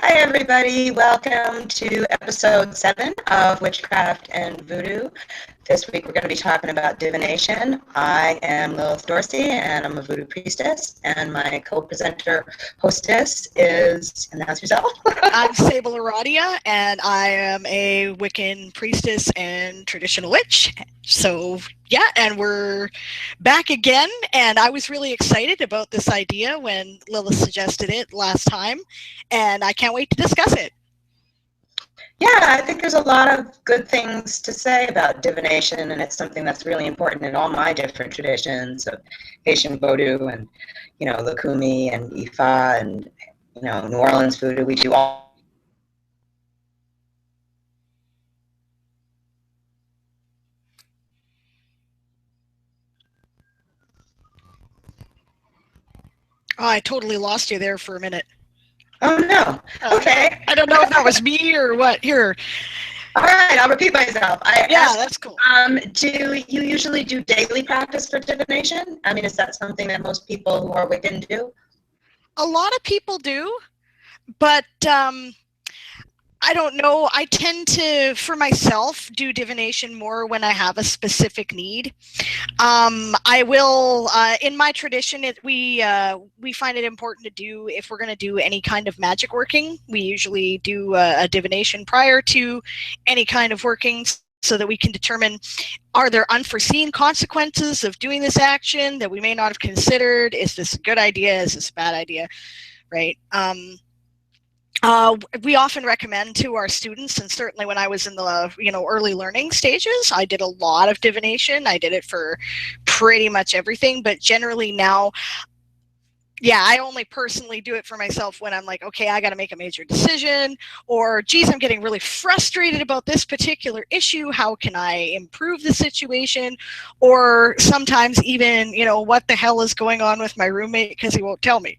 Hi, everybody. Welcome to episode 7 of Witchcraft and Voodoo. This week we're going to be talking about divination. I am Lilith Dorsey, and I'm a voodoo priestess. And my co-presenter hostess is, announce yourself. I'm Sable Aradia, and I am a Wiccan priestess and traditional witch. So, yeah, and we're back again, and I was really excited about this idea when Lilith suggested it last time, and I can't wait to discuss it. Yeah, I think there's a lot of good things to say about divination, and it's something that's really important in all my different traditions of Haitian Vodou and, Lukumi and Ifa and, New Orleans Voodoo. We do all. Oh, I totally lost you there for a minute. Oh, no. Okay. I don't know if that was me or what. Here. All right, I'll repeat myself. That's cool. Do you usually do daily practice for divination? I mean, is that something that most people who are Wiccan do? A lot of people do, but I don't know. I tend to, for myself, do divination more when I have a specific need. I will, in my tradition, we find it important to do, if we're going to do any kind of magic working, we usually do a divination prior to any kind of working so that we can determine, are there unforeseen consequences of doing this action that we may not have considered? Is this a good idea? Is this a bad idea? Right? We often recommend to our students, and certainly when I was in the early learning stages, I did a lot of divination. I did it for pretty much everything, but generally now, I only personally do it for myself when I'm like, okay, I got to make a major decision, or geez, I'm getting really frustrated about this particular issue. How can I improve the situation? Or sometimes even, what the hell is going on with my roommate because he won't tell me,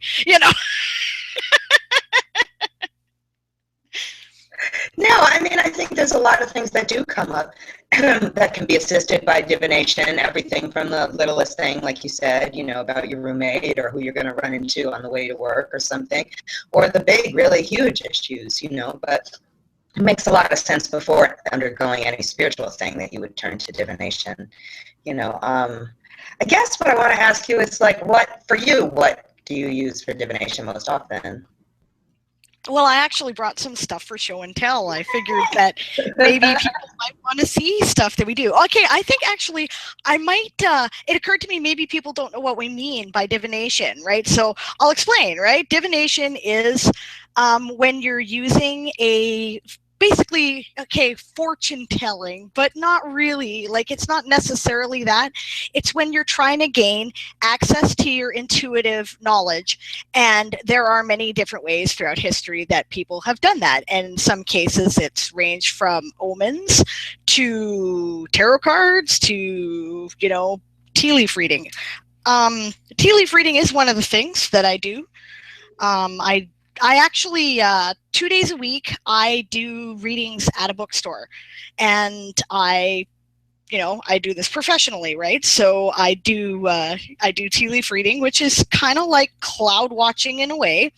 No, I mean, I think there's a lot of things that do come up that can be assisted by divination, everything from the littlest thing, like you said, about your roommate or who you're going to run into on the way to work or something, or the big, really huge issues, but it makes a lot of sense before undergoing any spiritual thing that you would turn to divination, I guess what I want to ask you is, what do you use for divination most often? Well, I actually brought some stuff for show and tell. I figured that maybe people might want to see stuff that we do. Okay, I think actually I might, it occurred to me maybe people don't know what we mean by divination, right? So I'll explain, right? Divination is when you're using basically, fortune telling, but not really. Like, it's not necessarily that. It's when you're trying to gain access to your intuitive knowledge. And there are many different ways throughout history that people have done that. And in some cases, it's ranged from omens to tarot cards to, tea leaf reading. Tea leaf reading is one of the things that I do. I actually, 2 days a week, I do readings at a bookstore, and I do this professionally, right? So I do tea leaf reading, which is kind of like cloud watching in a way,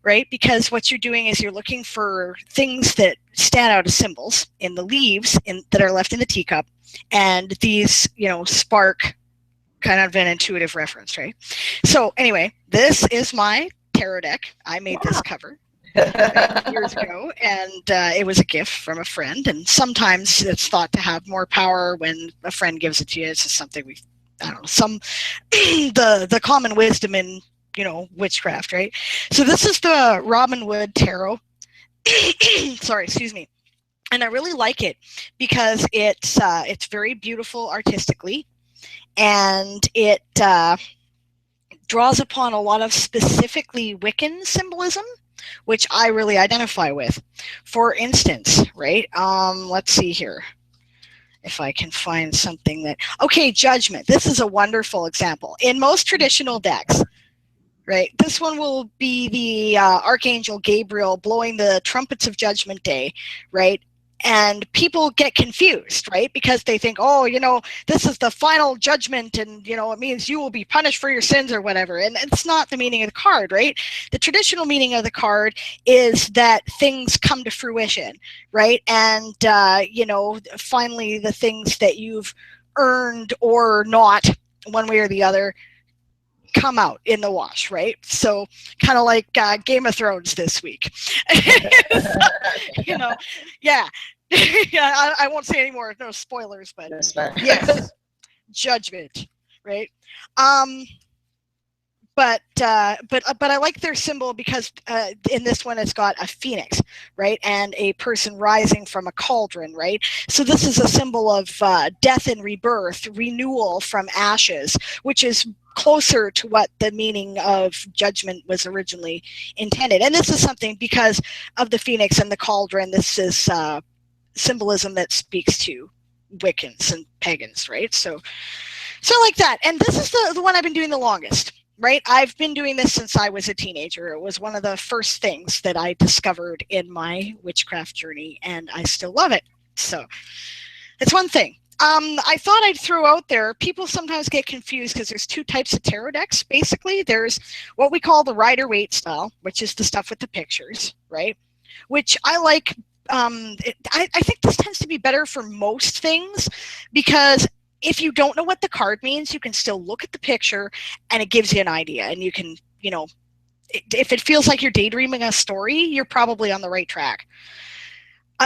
right? Because what you're doing is you're looking for things that stand out as symbols in the leaves that are left in the teacup, and these, spark kind of an intuitive reference, right? So anyway, this is my tarot deck. I made this cover years ago, and it was a gift from a friend. And sometimes it's thought to have more power when a friend gives it to you. It's just something I don't know, the common wisdom in witchcraft, right? So this is the Robin Wood Tarot. Sorry, excuse me. And I really like it because it's very beautiful artistically, and it draws upon a lot of specifically Wiccan symbolism, which I really identify with. For instance, right? Let's see here if I can find something that... Okay, Judgment. This is a wonderful example. In most traditional decks, right, this one will be the Archangel Gabriel blowing the trumpets of Judgment Day, right? And people get confused, right? Because they think, oh, this is the final judgment, and it means you will be punished for your sins or whatever. And it's not the meaning of the card, right? The traditional meaning of the card is that things come to fruition, right? And finally the things that you've earned or not, one way or the other, come out in the wash, right? So kind of like Game of Thrones this week. Yeah. Yeah, I won't say any more, no spoilers, but yes, judgment, right? But I like their symbol because in this one it's got a phoenix, right, and a person rising from a cauldron, right? So this is a symbol of death and rebirth, renewal from ashes, which is closer to what the meaning of judgment was originally intended. And this is something, because of the phoenix and the cauldron, this is symbolism that speaks to Wiccans and pagans, right? So like that. And this is the one I've been doing the longest. Right? I've been doing this since I was a teenager. It was one of the first things that I discovered in my witchcraft journey, and I still love it. So it's one thing. I thought I'd throw out there, people sometimes get confused because there's two types of tarot decks, basically. There's what we call the Rider-Waite style, which is the stuff with the pictures, right? Which I like. I think this tends to be better for most things, because if you don't know what the card means, you can still look at the picture and it gives you an idea. And you can, if it feels like you're daydreaming a story, you're probably on the right track.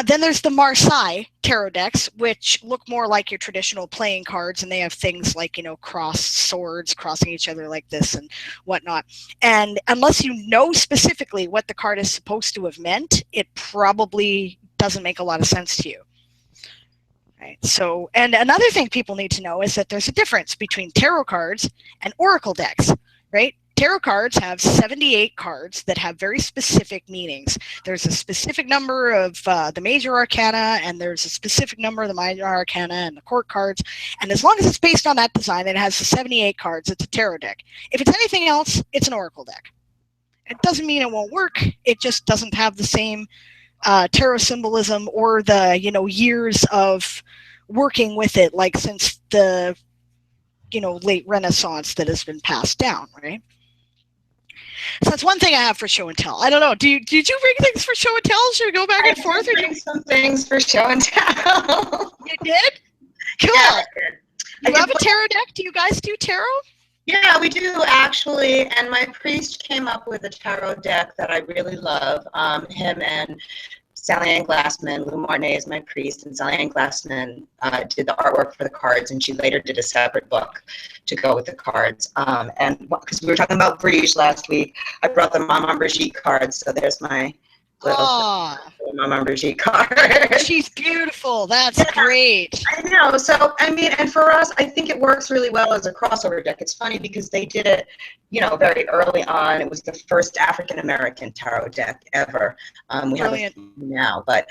Then there's the Marseille tarot decks, which look more like your traditional playing cards, and they have things like, crossed swords crossing each other like this and whatnot. And unless you know specifically what the card is supposed to have meant, it probably doesn't make a lot of sense to you. Right. So, and another thing people need to know is that there's a difference between tarot cards and oracle decks, right? Tarot cards have 78 cards that have very specific meanings. There's a specific number of the major arcana, and there's a specific number of the minor arcana and the court cards. And as long as it's based on that design, it has the 78 cards, it's a tarot deck. If it's anything else, it's an oracle deck. It doesn't mean it won't work. It just doesn't have the same tarot symbolism or the years of working with it, like since the late Renaissance, that has been passed down, right? So that's one thing I have for show and tell. I don't know. Did you bring things for show and tell? Should we go back and forth? I did some things for show and tell. You did? Cool. Yeah, you have a tarot deck? Do you guys do tarot? Yeah, we do actually, and my priest came up with a tarot deck that I really love. Him and Sally Ann Glassman, Lou Martinet is my priest, and Sally Ann Glassman did the artwork for the cards, and she later did a separate book to go with the cards. And because we were talking about Brigitte last week, I brought the Maman Brigitte cards, so there's my little Maman Brigitte card. She's beautiful. That's great. I know. So, I mean, and for us, I think it works really well as a crossover deck. It's funny because they did it, very early on. It was the first African-American tarot deck ever. We Brilliant. have it now, but,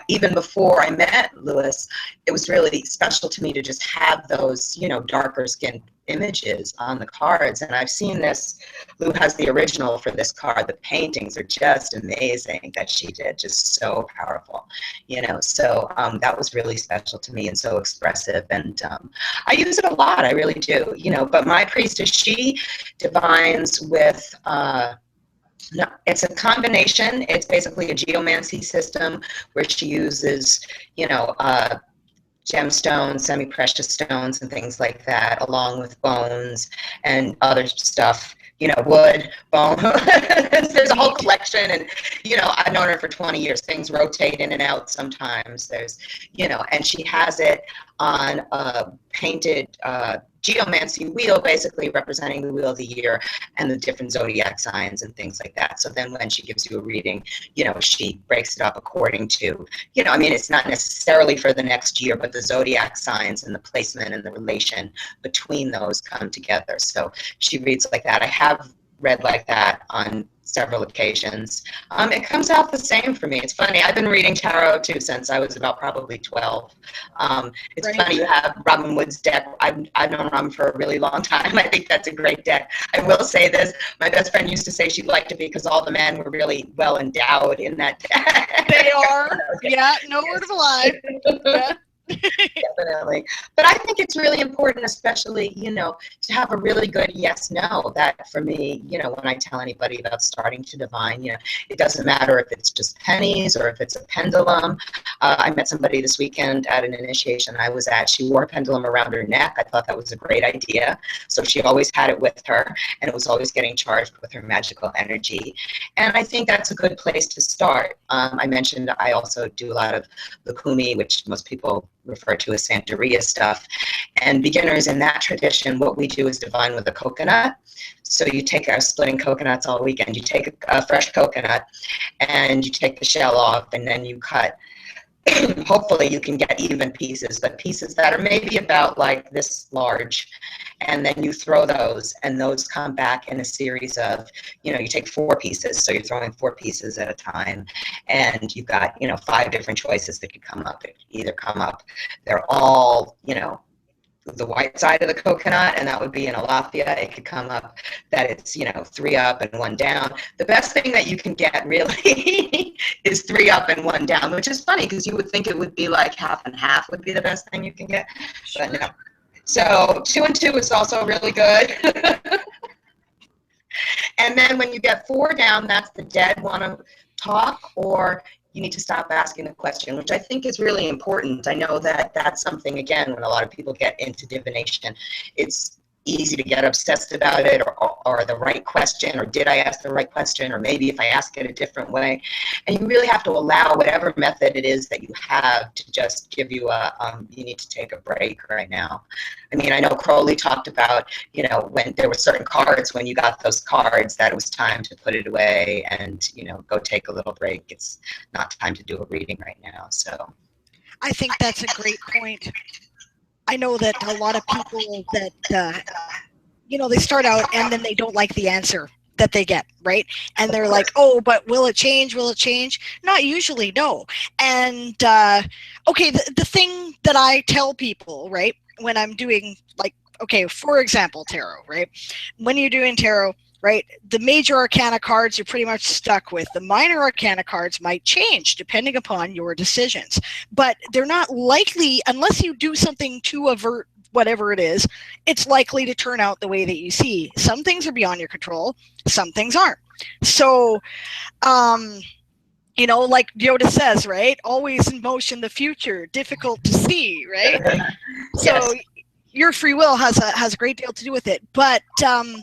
even before I met Louis, it was really special to me to just have those, darker skinned images on the cards. And I've seen this. Lou has the original for this card. The paintings are just amazing that she did, just so powerful, so that was really special to me and so expressive. And I use it a lot. I really do, but my priestess, she divines with no, it's a combination. It's basically a geomancy system where she uses, gemstones, semi-precious stones, and things like that, along with bones and other stuff, wood, bone. There's a whole collection, and, I've known her for 20 years. Things rotate in and out sometimes. There's, and she has it on a painted geomancy wheel, basically representing the wheel of the year and the different zodiac signs and things like that. So then when she gives you a reading, she breaks it up according to, it's not necessarily for the next year, but the zodiac signs and the placement and the relation between those come together. So she reads like that. I have read like that on several occasions. It comes out the same for me. It's funny. I've been reading tarot too since I was about probably 12. It's Right. funny you have Robin Wood's deck. I've known Robin for a really long time. I think that's a great deck. I will say this. My best friend used to say she liked it because all the men were really well endowed in that deck. They are. Yeah, no word of a lie. Yeah. Definitely. But I think it's really important, especially, to have a really good yes, no. That for me, when I tell anybody about starting to divine, it doesn't matter if it's just pennies or if it's a pendulum. I met somebody this weekend at an initiation I was at. She wore a pendulum around her neck. I thought that was a great idea. So she always had it with her, and it was always getting charged with her magical energy. And I think that's a good place to start. I mentioned I also do a lot of Lukumi, which most people refer to as Santeria stuff. And beginners in that tradition, what we do is divine with a coconut. So you take our splitting coconuts all weekend. You take a fresh coconut and you take the shell off, and then you cut. Hopefully you can get even pieces, but pieces that are maybe about like this large. And then you throw those, and those come back in a series of, you take 4 pieces. So you're throwing 4 pieces at a time, and you've got, 5 different choices that could come up. It could either come up, they're all, the white side of the coconut, and that would be an Alafia. It could come up that it's, 3 up and 1 down. The best thing that you can get really is 3 up and 1 down, which is funny because you would think it would be like half and half would be the best thing you can get, but no. So 2 and 2 is also really good. And then when you get 4 down, that's the dead want to talk, or you need to stop asking the question, which I think is really important. I know that that's something, again, when a lot of people get into divination, it's easy to get obsessed about it, or the right question, or did I ask the right question, or maybe if I ask it a different way. And you really have to allow whatever method it is that you have to just give you you need to take a break right now. I mean, I know Crowley talked about, when there were certain cards, when you got those cards, that it was time to put it away and, go take a little break. It's not time to do a reading right now. So I think that's a great point. I know that a lot of people that, they start out and then they don't like the answer that they get, right? And they're like, oh, but will it change? Will it change? Not usually, no. And, okay, the thing that I tell people, right, when I'm doing, like, okay, for example, tarot, right? When you're doing tarot, right, the major arcana cards you're pretty much stuck with. The minor arcana cards might change depending upon your decisions, but they're not likely, unless you do something to avert whatever it is, it's likely to turn out the way that you see. Some things are beyond your control, some things aren't. So, like Yoda says, right, always in motion the future, difficult to see, right? Yes. So your free will has a great deal to do with it, but the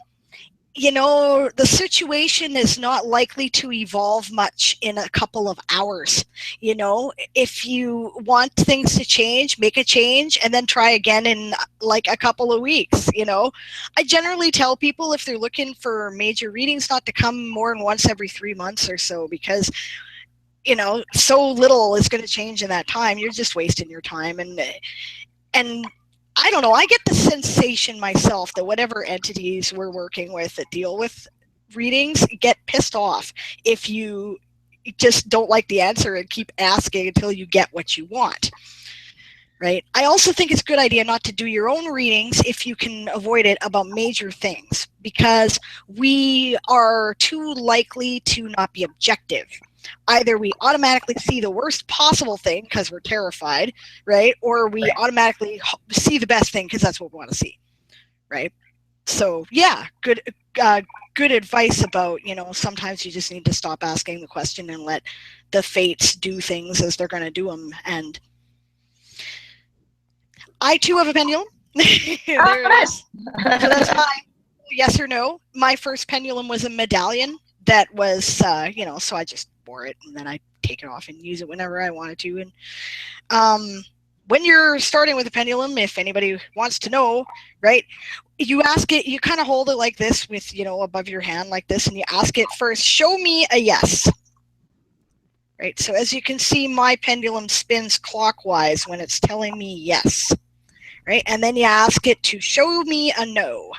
situation is not likely to evolve much in a couple of hours. If you want things to change, make a change and then try again in like a couple of weeks. I generally tell people if they're looking for major readings not to come more than once every 3 months or so, because so little is going to change in that time. You're just wasting your time. And I don't know, I get the sensation myself that whatever entities we're working with that deal with readings get pissed off if you just don't like the answer and keep asking until you get what you want, right? I also think it's a good idea not to do your own readings if you can avoid it about major things, because we are too likely to not be objective. Either we automatically see the worst possible thing because we're terrified, right? Or we automatically see the best thing because that's what we want to see, right? So yeah, good advice about, sometimes you just need to stop asking the question and let the fates do things as they're going to do them. And I too have a pendulum. There it is. So that's my yes or no. My first pendulum was a medallion that was, so I just wore it and then I take it off and use it whenever I wanted to. And when you're starting with a pendulum, if anybody wants to know, right, you ask it, you kind of hold it like this with, above your hand like this, and you ask it first, show me a yes. Right, so as you can see, my pendulum spins clockwise when it's telling me yes. Right, and then you ask it to show me a no.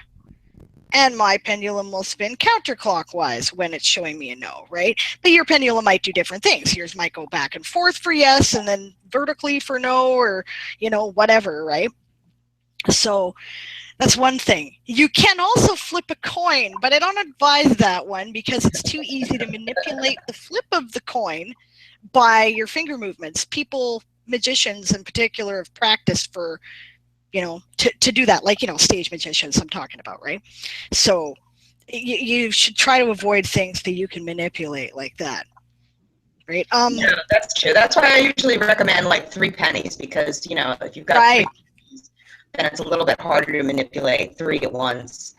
and my pendulum will spin counterclockwise when it's showing me a no, right? But your pendulum might do different things. Yours might go back and forth for yes and then vertically for no, or, you know, whatever, right? So that's one thing. You can also flip a coin, but I don't advise that one because it's too easy to manipulate the flip of the coin by your finger movements. People, magicians in particular, have practiced for, you know, to do that, like, you know, stage magicians I'm talking about, right? So you should try to avoid things that you can manipulate like that, right? Yeah, that's true. That's why I usually recommend like 3 pennies, because, you know, if you've got right. 3 pennies, then it's a little bit harder to manipulate 3 at once,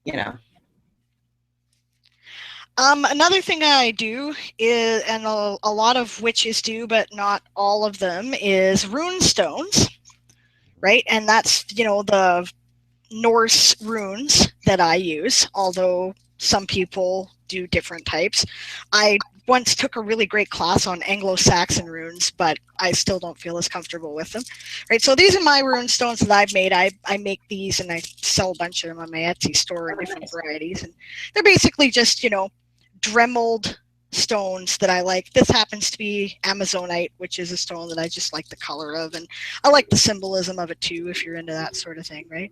you know. Another thing I do is, and a lot of witches do, but not all of them, is rune stones, right? And that's, you know, the Norse runes that I use, although some people do different types. I once took a really great class on Anglo-Saxon runes, but I still don't feel as comfortable with them. Right, so these are my rune stones that I've made. I make these and I sell a bunch of them on my Etsy store in different varieties. And they're basically just, you know, dremeled stones that I like. This happens to be Amazonite, which is a stone that I just like the color of, and I like the symbolism of it too, if you're into that sort of thing, right?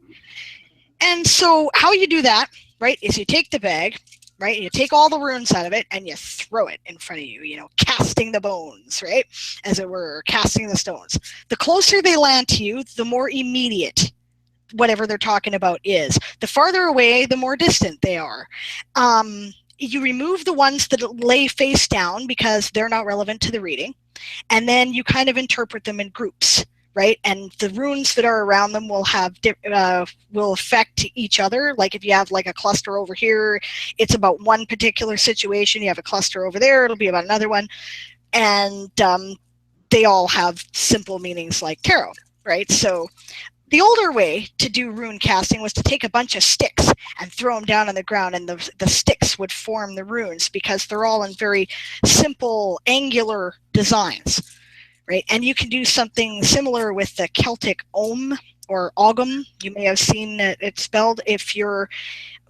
And so how you do that, right, is you take the bag, right, and you take all the runes out of it and you throw it in front of you, you know, casting the bones, right, as it were, casting the stones. The closer they land to you, the more immediate whatever they're talking about is. The farther away, the more distant they are. You remove the ones that lay face down because they're not relevant to the reading, and then you kind of interpret them in groups, right? And the runes that are around them will have will affect each other. Like if you have like a cluster over here, it's about one particular situation. You have a cluster over there, it'll be about another one, and they all have simple meanings like tarot, right? So the older way to do rune casting was to take a bunch of sticks and throw them down on the ground, and the sticks would form the runes because they're all in very simple angular designs, right? And you can do something similar with the Celtic Ogham or Ogham. You may have seen it spelled if you're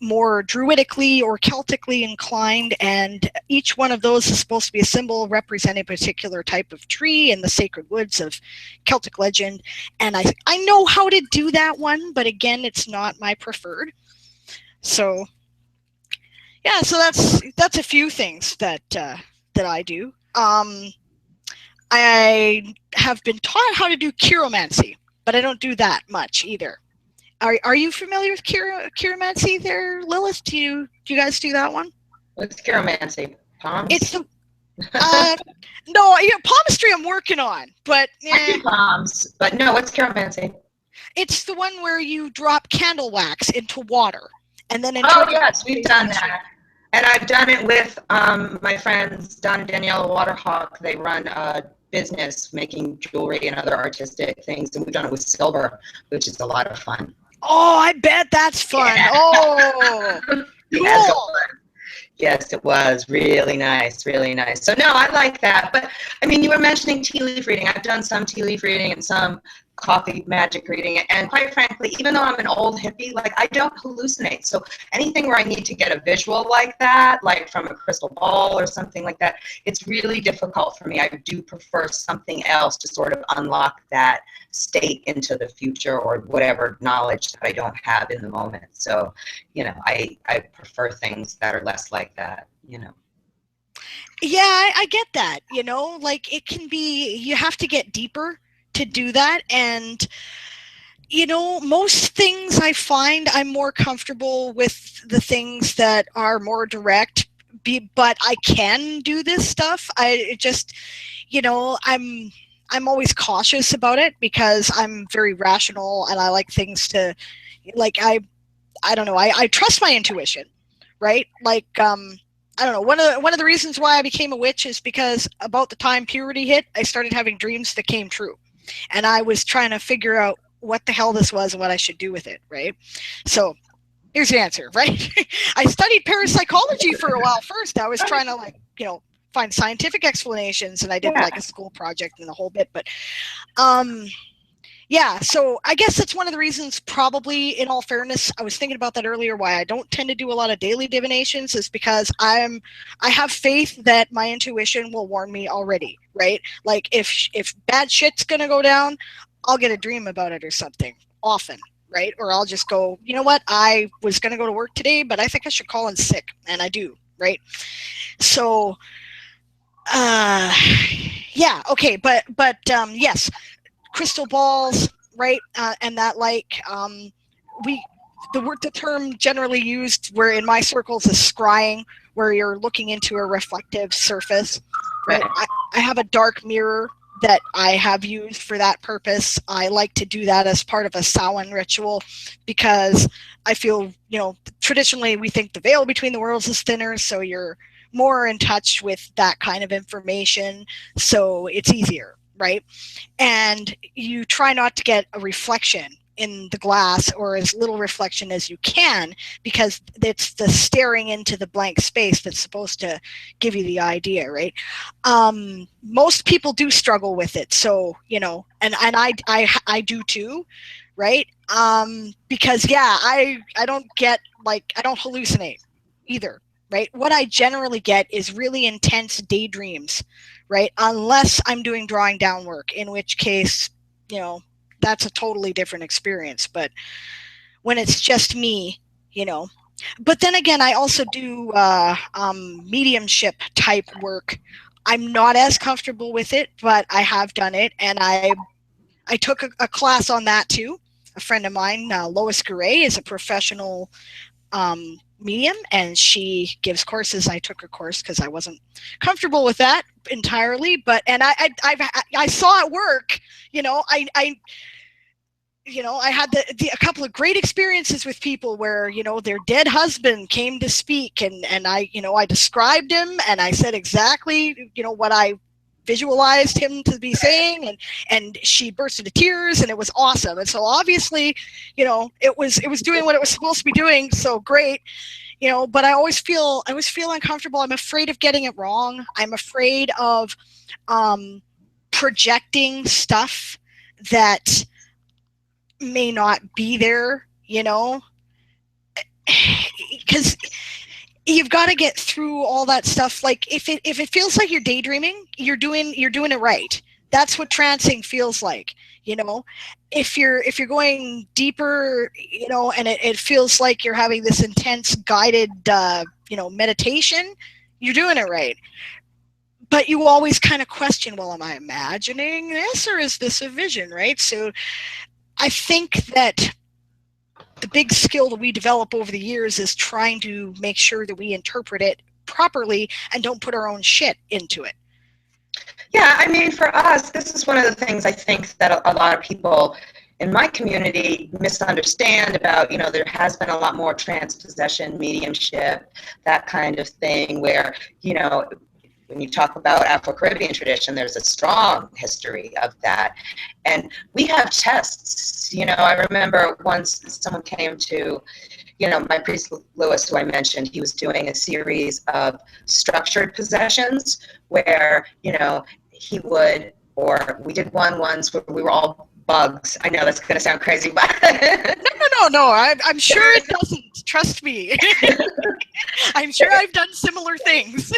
more druidically or Celtically inclined, and each one of those is supposed to be a symbol representing a particular type of tree in the sacred woods of Celtic legend. And I know how to do that one, but again, it's not my preferred. So yeah, so that's a few things that that I do. I have been taught how to do chiromancy, but I don't do that much either. Are you familiar with chiromancy there, Lilith? Do you guys do that one? What's chiromancy? Palms? It's the no, you know, palmistry I'm working on, but I do palms, but no, what's chiromancy? It's the one where you drop candle wax into water and then oh yes, we've done that, and I've done it with my friends Don and Daniela Waterhawk. They run a business making jewelry and other artistic things, and we've done it with silver, which is a lot of fun. Oh, I bet that's fun. Yeah. Oh, cool. Yes, it was really nice, really nice. So no, I like that. But I mean, you were mentioning tea leaf reading. I've done some tea leaf reading and some coffee magic reading. And quite frankly, even though I'm an old hippie, like I don't hallucinate. So anything where I need to get a visual like that, like from a crystal ball or something like that, it's really difficult for me. I do prefer something else to sort of unlock that state into the future or whatever knowledge that I don't have in the moment. So, you know, I prefer things that are less like that, you know. Yeah, I get that, you know, like it can be, you have to get deeper to do that. And, you know, most things I find I'm more comfortable with the things that are more direct, but I can do this stuff. I just, you know, I'm always cautious about it because I'm very rational and I like things to, like, I don't know, I trust my intuition, right? Like, I don't know, one of the reasons why I became a witch is because about the time puberty hit, I started having dreams that came true. And I was trying to figure out what the hell this was and what I should do with it, right? So here's the answer, right? I studied parapsychology for a while first. I was trying to, like, you know, find scientific explanations, and I did like a school project and the whole bit. But Yeah, so I guess that's one of the reasons, probably, in all fairness, I was thinking about that earlier, why I don't tend to do a lot of daily divinations is because I have faith that my intuition will warn me already, right? Like if bad shit's gonna go down, I'll get a dream about it or something often, right? Or I'll just go, you know what, I was gonna go to work today, but I think I should call in sick, and I do, right? So yeah, okay, but yes, crystal balls, right? And that, like, we the term generally used where in my circles is scrying, where you're looking into a reflective surface, right? I have a dark mirror that I have used for that purpose. I like to do that as part of a Samhain ritual because I feel, traditionally we think the veil between the worlds is thinner, so you're more in touch with that kind of information, so it's easier, right? And you try not to get a reflection in the glass, or as little reflection as you can, because it's the staring into the blank space that's supposed to give you the idea, right? Most people do struggle with it, so and I do too, right? Because I don't get, like, I don't hallucinate either, right? What I generally get is really intense daydreams, right? Unless I'm doing drawing down work, in which case, that's a totally different experience. But when it's just me, but then again, I also do mediumship type work. I'm not as comfortable with it, but I have done it, and I took a class on that too. A friend of mine, Lois Gouret, is a professional medium, and she gives courses. I took a course because I wasn't comfortable with that entirely, but I saw it work. I had a couple of great experiences with people where their dead husband came to speak, and I described him, and I said exactly what I visualized him to be saying, and she burst into tears, and it was awesome. And so obviously, it was doing what it was supposed to be doing. So great. But I always feel uncomfortable. I'm afraid of getting it wrong. I'm afraid of projecting stuff that may not be there, because you've got to get through all that stuff. Like, if it feels like you're daydreaming, you're doing it right. That's what trancing feels like. If you're going deeper, and it feels like you're having this intense guided meditation, you're doing it right. But you always kind of question, well, am I imagining this, or is this a vision, right? So I think that the big skill that we develop over the years is trying to make sure that we interpret it properly and don't put our own shit into it. Yeah, I mean, for us, this is one of the things I think that a lot of people in my community misunderstand about, there has been a lot more transpossession, mediumship, that kind of thing, where, when you talk about Afro-Caribbean tradition, there's a strong history of that. And we have tests. I remember once someone came to, my priest Lewis, who I mentioned, he was doing a series of structured possessions where, he would, or we did one once where we were all bugs. I know that's going to sound crazy, but no. I'm sure it doesn't. Trust me. I'm sure I've done similar things.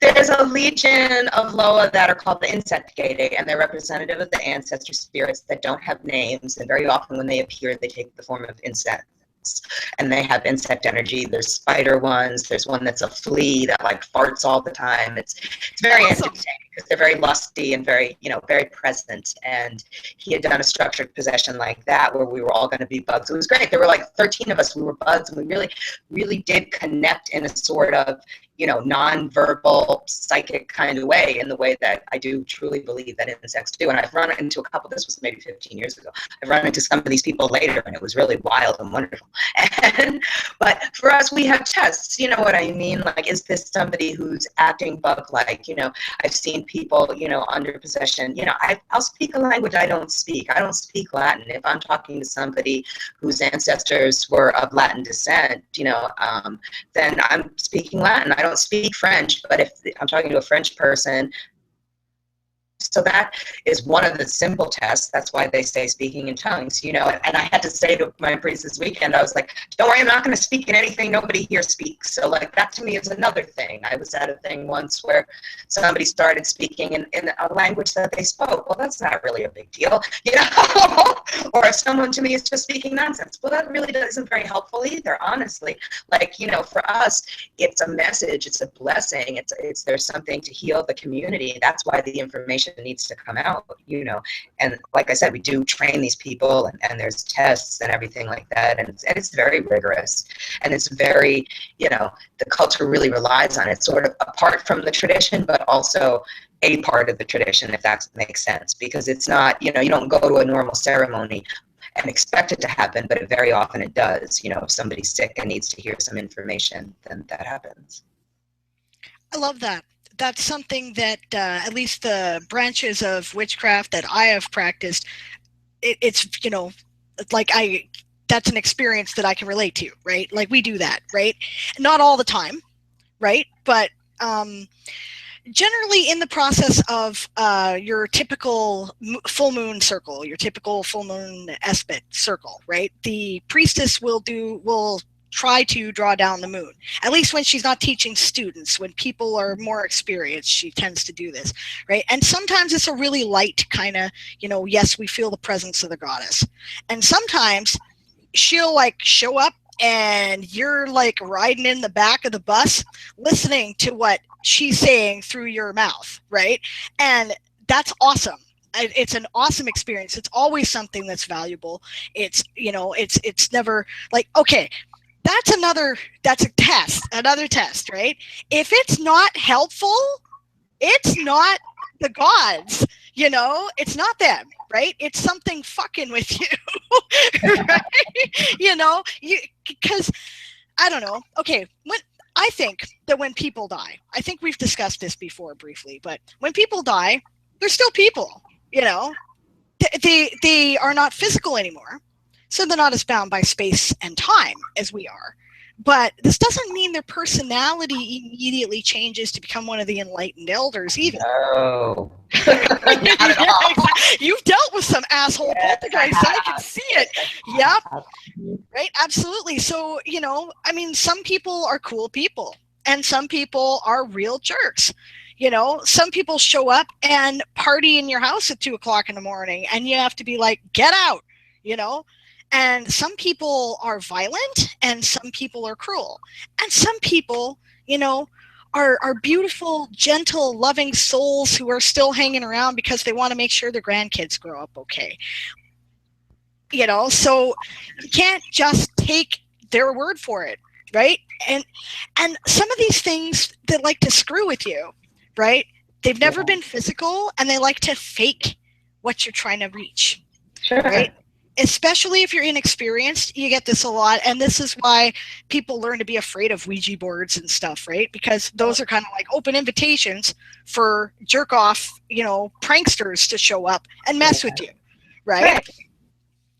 There's a legion of Loa that are called the insect Gede, and they're representative of the ancestor spirits that don't have names, and very often when they appear, they take the form of insects. And they have insect energy. There's spider ones. There's one that's a flea that like farts all the time. It's very entertaining because they're very lusty and very, very present. And he had done a structured possession like that where we were all going to be bugs. It was great. There were like 13 of us. We were bugs, and we really, really did connect in a sort of, non-verbal psychic kind of way, in the way that I do truly believe that insects do. And I've run into a couple, this was maybe 15 years ago, I've run into some of these people later, and it was really wild and wonderful. But for us, we have tests, you know what I mean? Like, is this somebody who's acting bug-like? I've seen people, under possession. I'll speak a language I don't speak. I don't speak Latin. If I'm talking to somebody whose ancestors were of Latin descent, then I'm speaking Latin. I don't speak French, but if I'm talking to a French person, So that is one of the simple tests. That's why they say speaking in tongues, you know. And I had to say to my priest this weekend, I was like, don't worry, I'm not going to speak in anything nobody here speaks. So like that to me is another thing. I was at a thing once where somebody started speaking in a language that they spoke. Well, that's not really a big deal, you know. Or if someone to me is just speaking nonsense, well, that really isn't very helpful either, honestly. Like, you know, for us, it's a message, it's a blessing, it's there's something to heal the community. That's why the information needs to come out, you know. And like I said, we do train these people, and there's tests and everything like that, and it's very rigorous, and it's very, you know, the culture really relies on it, sort of apart from the tradition, but also a part of the tradition, if that makes sense, because it's not, you know, you don't go to a normal ceremony and expect it to happen, but very often it does. You know, if somebody's sick and needs to hear some information, then that happens. I love that. That's something that at least the branches of witchcraft that I have practiced, it's, you know, like that's an experience that I can relate to, right? Like we do that, right? Not all the time, right? But generally in the process of your typical full moon circle, your typical full moon aspect circle, right? The priestess will try to draw down the moon, at least when she's not teaching students. When people are more experienced, she tends to do this, right? And sometimes it's a really light kind of, you know, yes, we feel the presence of the goddess. And sometimes she'll like show up and you're like riding in the back of the bus listening to what she's saying through your mouth, right? And that's awesome. It's an awesome experience. It's always something that's valuable. It's, you know, it's never like, okay, that's another test, right? If it's not helpful, it's not the gods, you know, it's not them, right? It's something fucking with you, right? You know, because I don't know. Okay, I think that when people die, I think we've discussed this before briefly, but when people die, they're still people, you know. They are not physical anymore. So they're not as bound by space and time as we are. But this doesn't mean their personality immediately changes to become one of the enlightened elders either. No. Not at all. You've dealt with some asshole poltergeists. I can see it. Yep. Right? Absolutely. So, you know, I mean, some people are cool people and some people are real jerks. You know, some people show up and party in your house at 2 o'clock in the morning and you have to be like, get out, you know. And some people are violent and some people are cruel. And some people, you know, are beautiful, gentle, loving souls who are still hanging around because they want to make sure their grandkids grow up okay. You know, so you can't just take their word for it, right? And some of these things that like to screw with you, right? They've never been physical and they like to fake what you're trying to reach, Sure. Right? Especially if you're inexperienced, you get this a lot. And this is why people learn to be afraid of Ouija boards and stuff, right? Because those are kind of like open invitations for jerk off, you know, pranksters to show up and mess with you, right?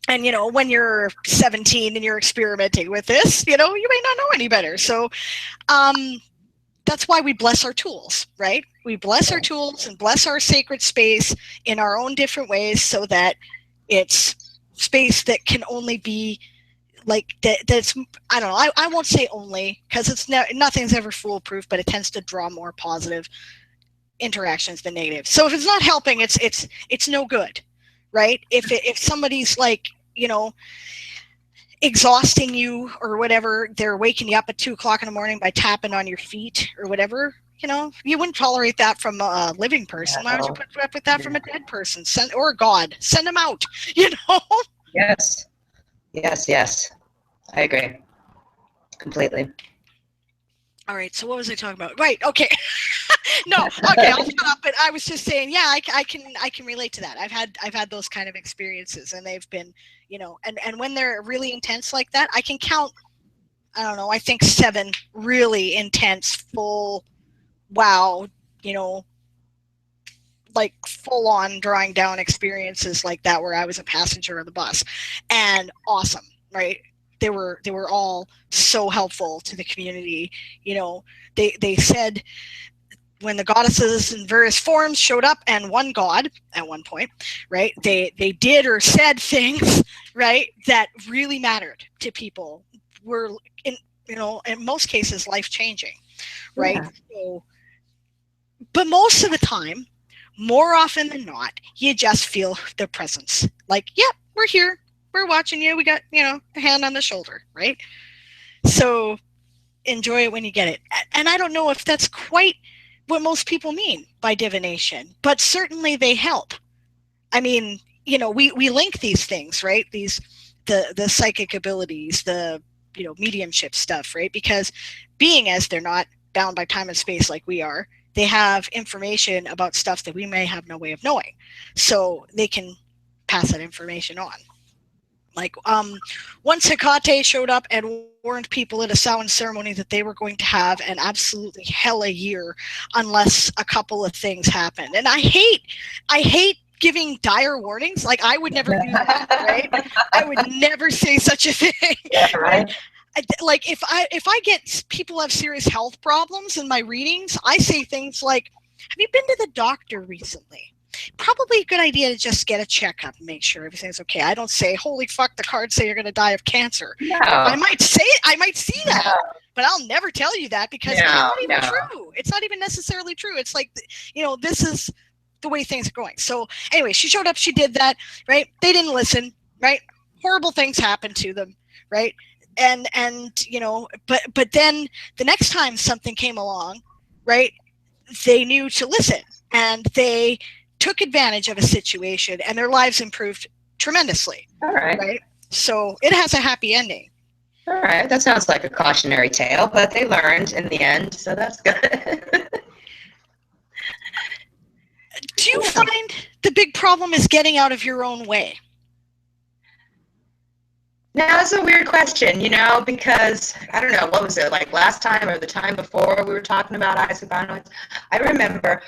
And, you know, when you're 17 and you're experimenting with this, you know, you may not know any better. So that's why we bless our tools, right? We bless our tools and bless our sacred space in our own different ways so that it's space that can only be like that's I don't know, I won't say only because it's nothing's ever foolproof, but it tends to draw more positive interactions than negative. So if it's not helping, it's no good, right? If somebody's like, you know, exhausting you or whatever, they're waking you up at 2 o'clock in the morning by tapping on your feet or whatever, you know, you wouldn't tolerate that from a living person. Why would you put up with that from a dead person? Or God, send them out, you know? Yes. I agree. Completely. All right, so what was I talking about? Right, okay. No, okay, I'll shut up. But I was just saying, yeah, I can relate to that. I've had those kind of experiences, and they've been, you know, and when they're really intense like that, I can count, I don't know, I think 7 really intense, full, wow, you know, like full on drawing down experiences like that where I was a passenger on the bus, and awesome, right? They were all so helpful to the community. You know, they said when the goddesses in various forms showed up, and one god at one point, right, they did or said things, right, that really mattered to people, were in most cases life changing, right? Yeah. So, but most of the time, more often than not, you just feel their presence. Like, yep, we're here, we're watching you, we got, a hand on the shoulder, right? So enjoy it when you get it. And I don't know if that's quite what most people mean by divination, but certainly they help. I mean, we link these things, right? The psychic abilities, the mediumship stuff, right? Because being as they're not bound by time and space like we are, they have information about stuff that we may have no way of knowing. So they can pass that information on. Like once Hecate showed up and warned people at a Samhain ceremony that they were going to have an absolutely hella year unless a couple of things happened. And I hate giving dire warnings. Like, I would never do that, right? I would never say such a thing. Yeah, right. Like, if I get people have serious health problems in my readings, I say things like, have you been to the doctor recently? Probably a good idea to just get a checkup and make sure everything's okay. I don't say, holy fuck, the cards say you're going to die of cancer. No. I might say it, I might see that, but I'll never tell you that because it's not even true. It's not even necessarily true. It's like, this is the way things are going. So anyway, she showed up, she did that, right? They didn't listen, right? Horrible things happened to them, right? And but then the next time something came along, right, they knew to listen, and they took advantage of a situation, and their lives improved tremendously. All right. Right? So it has a happy ending. All right. That sounds like a cautionary tale, but they learned in the end, so that's good. Do you find the big problem is getting out of your own way? Now, that's a weird question, because, I don't know, what was it, like last time or the time before we were talking about isogonians? I remember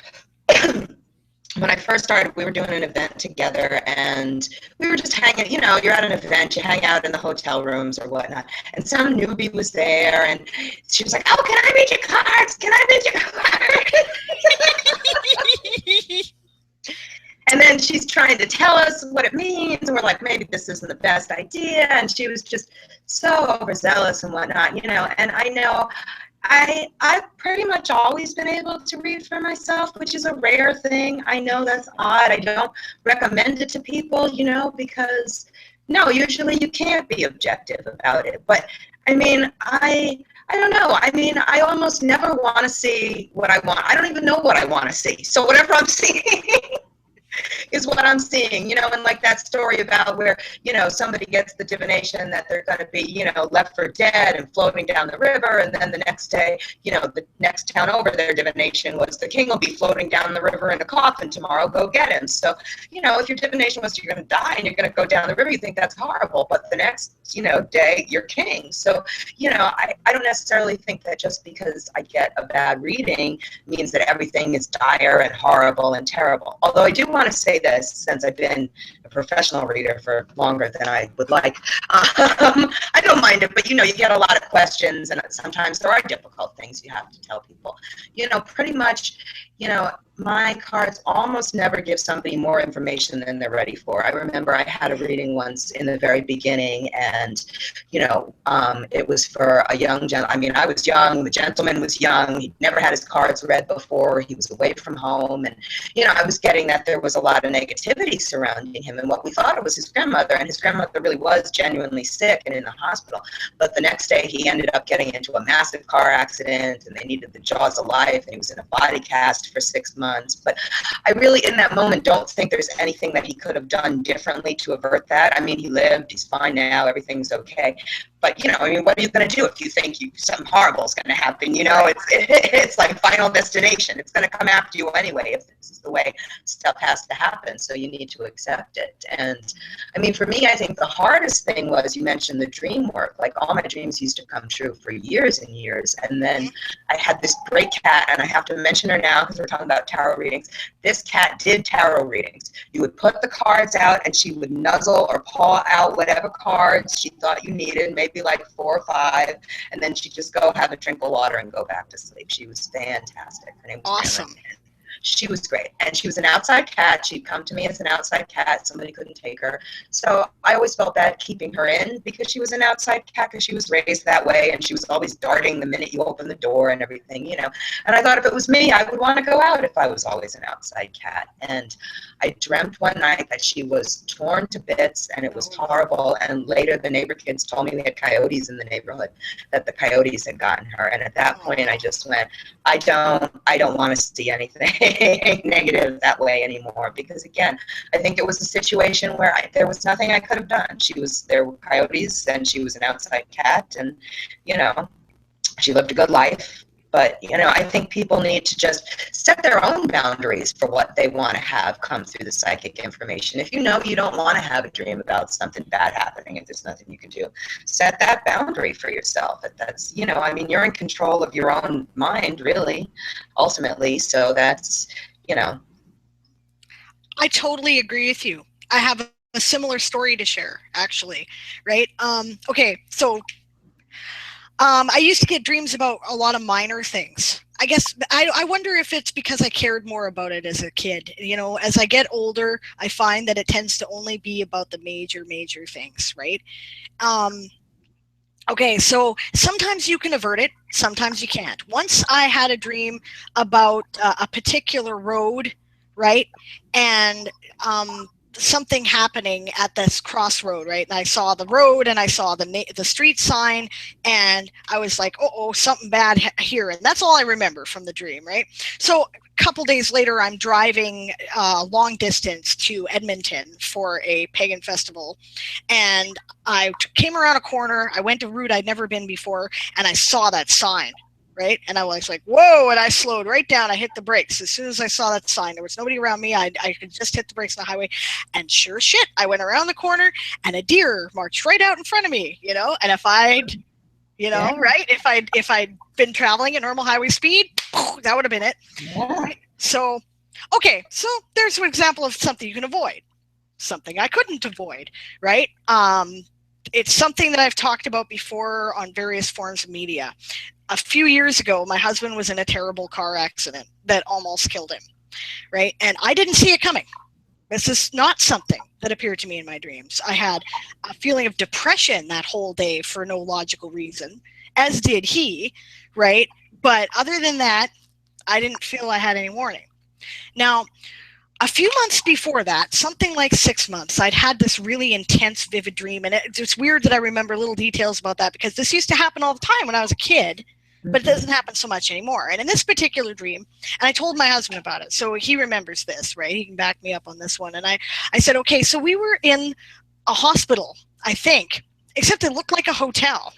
when I first started, we were doing an event together, and we were just hanging, you're at an event, you hang out in the hotel rooms or whatnot, and some newbie was there, and she was like, oh, can I read your cards? Can I read your cards? And then she's trying to tell us what it means, and we're like, maybe this isn't the best idea, and she was just so overzealous and whatnot, and I know I've pretty much always been able to read for myself, which is a rare thing. I know that's odd. I don't recommend it to people, because no, usually you can't be objective about it. But I mean, I don't know. I mean, I almost never want to see what I want. I don't even know what I want to see. So whatever I'm seeing is what I'm seeing, and like that story about where, somebody gets the divination that they're going to be, left for dead and floating down the river. And then the next day, the next town over, their divination was the king will be floating down the river in a coffin tomorrow, go get him. So, if your divination was you're going to die and you're going to go down the river, you think that's horrible. But the next, day, you're king. So, I don't necessarily think that just because I get a bad reading means that everything is dire and horrible and terrible. Although I do want to say this, since I've been a professional reader for longer than I would like, I don't mind it, but you get a lot of questions, and sometimes there are difficult things you have to tell people. Pretty much, my cards almost never give somebody more information than they're ready for. I remember I had a reading once in the very beginning, and it was for a young gentleman. I mean, I was young, the gentleman was young, he'd never had his cards read before, he was away from home, and I was getting that there was a lot of negativity surrounding him, and what we thought it was his grandmother, and his grandmother really was genuinely sick and in the hospital. But the next day he ended up getting into a massive car accident, and they needed the jaws of life, and he was in a body cast for 6 months. But I really, in that moment, don't think there's anything that he could have done differently to avert that. I mean, he lived, he's fine now, everything's okay. But, what are you going to do if you think something horrible is going to happen? It's like Final Destination. It's going to come after you anyway if this is the way stuff has to happen. So you need to accept it. And, I mean, for me, I think the hardest thing was, you mentioned the dream work. Like, all my dreams used to come true for years and years. And then I had this great cat, and I have to mention her now because we're talking about tarot readings. This cat did tarot readings. You would put the cards out, and she would nuzzle or paw out whatever cards she thought you needed. Maybe maybe like 4 or 5, and then she'd just go have a drink of water and go back to sleep. She was fantastic. Her name was Awesome. Grandma. She was great. And she was an outside cat. She'd come to me as an outside cat. Somebody couldn't take her. So I always felt bad keeping her in because she was an outside cat, because she was raised that way, and she was always darting the minute you open the door and everything, you know. And I thought if it was me, I would want to go out if I was always an outside cat. And I dreamt one night that she was torn to bits, and it was horrible. And later the neighbor kids told me they had coyotes in the neighborhood, that the coyotes had gotten her. And at that point I just went, I don't want to see anything negative that way anymore, because again, I think it was a situation where there was nothing I could have done. There were coyotes, and she was an outside cat, and you know, she lived a good life. But you know, I think people need to just set their own boundaries for what they want to have come through the psychic information. If you know you don't want to have a dream about something bad happening, if there's nothing you can do, set that boundary for yourself. That's, you know, I mean, you're in control of your own mind, really, ultimately. So that's, you know. I totally agree with you. I have a similar story to share, actually, right? Okay, so I used to get dreams about a lot of minor things. I guess I wonder if it's because I cared more about it as a kid. You know, as I get older, I find that it tends to only be about the major things, right? Okay, so sometimes you can avert it, sometimes you can't. Once I had a dream about a particular road, right? And something happening at this crossroad, right? And I saw the road, and I saw the street sign, and I was like, oh, something bad here. And that's all I remember from the dream, right? So a couple days later, I'm driving long distance to Edmonton for a pagan festival, and I came around a corner. I went a route I'd never been before, and I saw that sign. Right. And I was like, whoa. And I slowed right down. I hit the brakes. As soon as I saw that sign, there was nobody around me. I could just hit the brakes on the highway. And sure shit, I went around the corner, and a deer marched right out in front of me, you know. And if I'd, you know, right, if I'd been traveling at normal highway speed, that would have been it. Yeah. Right? So, okay. So there's an example of something you can avoid, something I couldn't avoid, right? It's something that I've talked about before on various forms of media. A few years ago, my husband was in a terrible car accident that almost killed him, right? And I didn't see it coming. This is not something that appeared to me in my dreams. I had a feeling of depression that whole day for no logical reason, as did he, right? But other than that, I didn't feel I had any warning. Now, a few months before that, something like 6 months, I'd had this really intense, vivid dream. And it's weird that I remember little details about that, because this used to happen all the time when I was a kid, but it doesn't happen so much anymore. And in this particular dream, and I told my husband about it, so he remembers this, right? He can back me up on this one. And I said, okay, so we were in a hospital, I think, except it looked like a hotel,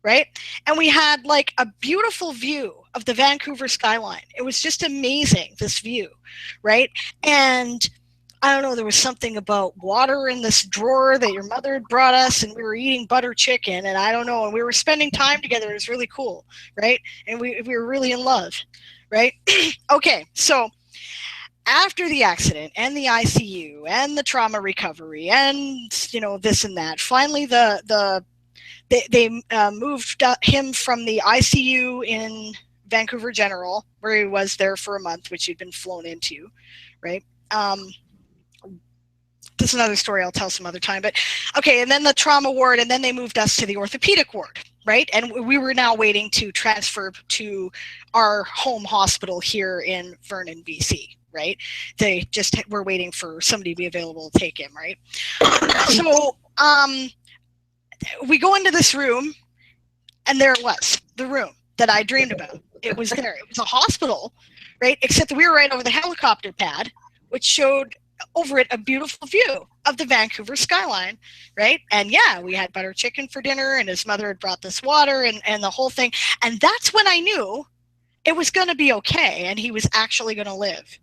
right? And we had like a beautiful view of the Vancouver skyline. It was just amazing, this view, right? And I don't know, there was something about water in this drawer that your mother had brought us, and we were eating butter chicken, and I don't know, and we were spending time together. It was really cool, right? And we were really in love, right? Okay, so after the accident and the ICU and the trauma recovery and, you know, this and that, finally they moved him from the ICU in Vancouver General, where he was there for a month, which he'd been flown into, right? This is another story I'll tell some other time. But okay, and then the trauma ward, and then they moved us to the orthopedic ward, right? And we were now waiting to transfer to our home hospital here in Vernon, BC, right? They just were waiting for somebody to be available to take him, right? So we go into this room, and there it was, the room that I dreamed about. It was there. It was a hospital, right? Except we were right over the helicopter pad, which showed over it a beautiful view of the Vancouver skyline, right? And yeah, we had butter chicken for dinner, and his mother had brought this water and the whole thing. And that's when I knew it was going to be okay, and he was actually going to live,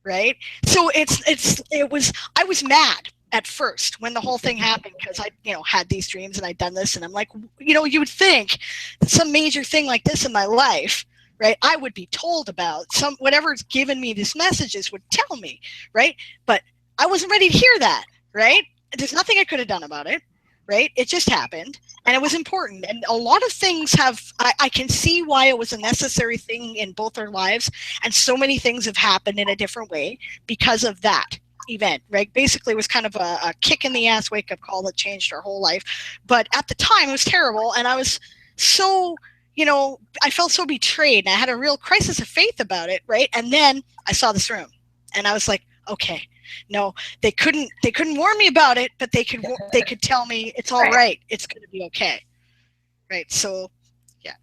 right? So I was mad at first when the whole thing happened, because I, you know, had these dreams and I'd done this, and I'm like, you know, you would think that some major thing like this in my life, right, I would be told about. Whatever's given me these messages would tell me, right? But I wasn't ready to hear that, right? There's nothing I could have done about it, right? It just happened, and it was important. And a lot of things have, I can see why it was a necessary thing in both our lives, and so many things have happened in a different way because of that event, right? Basically, it was kind of a kick in the ass wake-up call that changed our whole life. But at the time, it was terrible, and I was so, I felt so betrayed, and I had a real crisis of faith about it, right? And then I saw this room, and I was like, okay, no, they couldn't warn me about it, but they could tell me it's all right. It's going to be okay. Right. So yeah,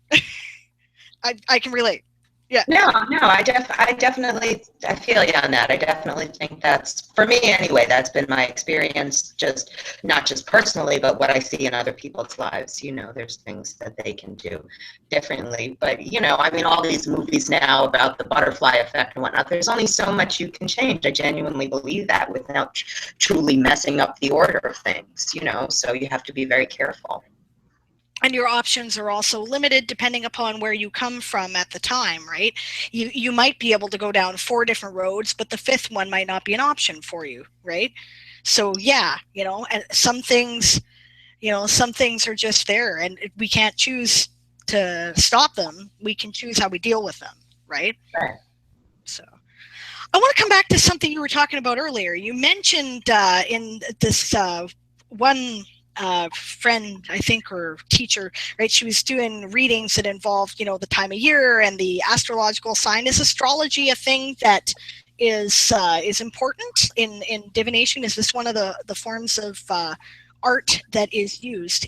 I can relate. Yeah. No, I definitely, I feel you on that. I definitely think that's, for me anyway, that's been my experience, just not just personally, but what I see in other people's lives. There's things that they can do differently. But, I mean, all these movies now about the butterfly effect and whatnot, there's only so much you can change. I genuinely believe that without truly messing up the order of things, so you have to be very careful. And your options are also limited depending upon where you come from at the time, right? You might be able to go down 4 different roads, but the 5th one might not be an option for you, right? So yeah, and some things are just there, and we can't choose to stop them. We can choose how we deal with them, right? Right. So I want to come back to something you were talking about earlier. You mentioned in this one friend, I think, or teacher, right? She was doing readings that involved, the time of year and the astrological sign. Is astrology a thing that is important in divination? Is this one of the forms of art that is used?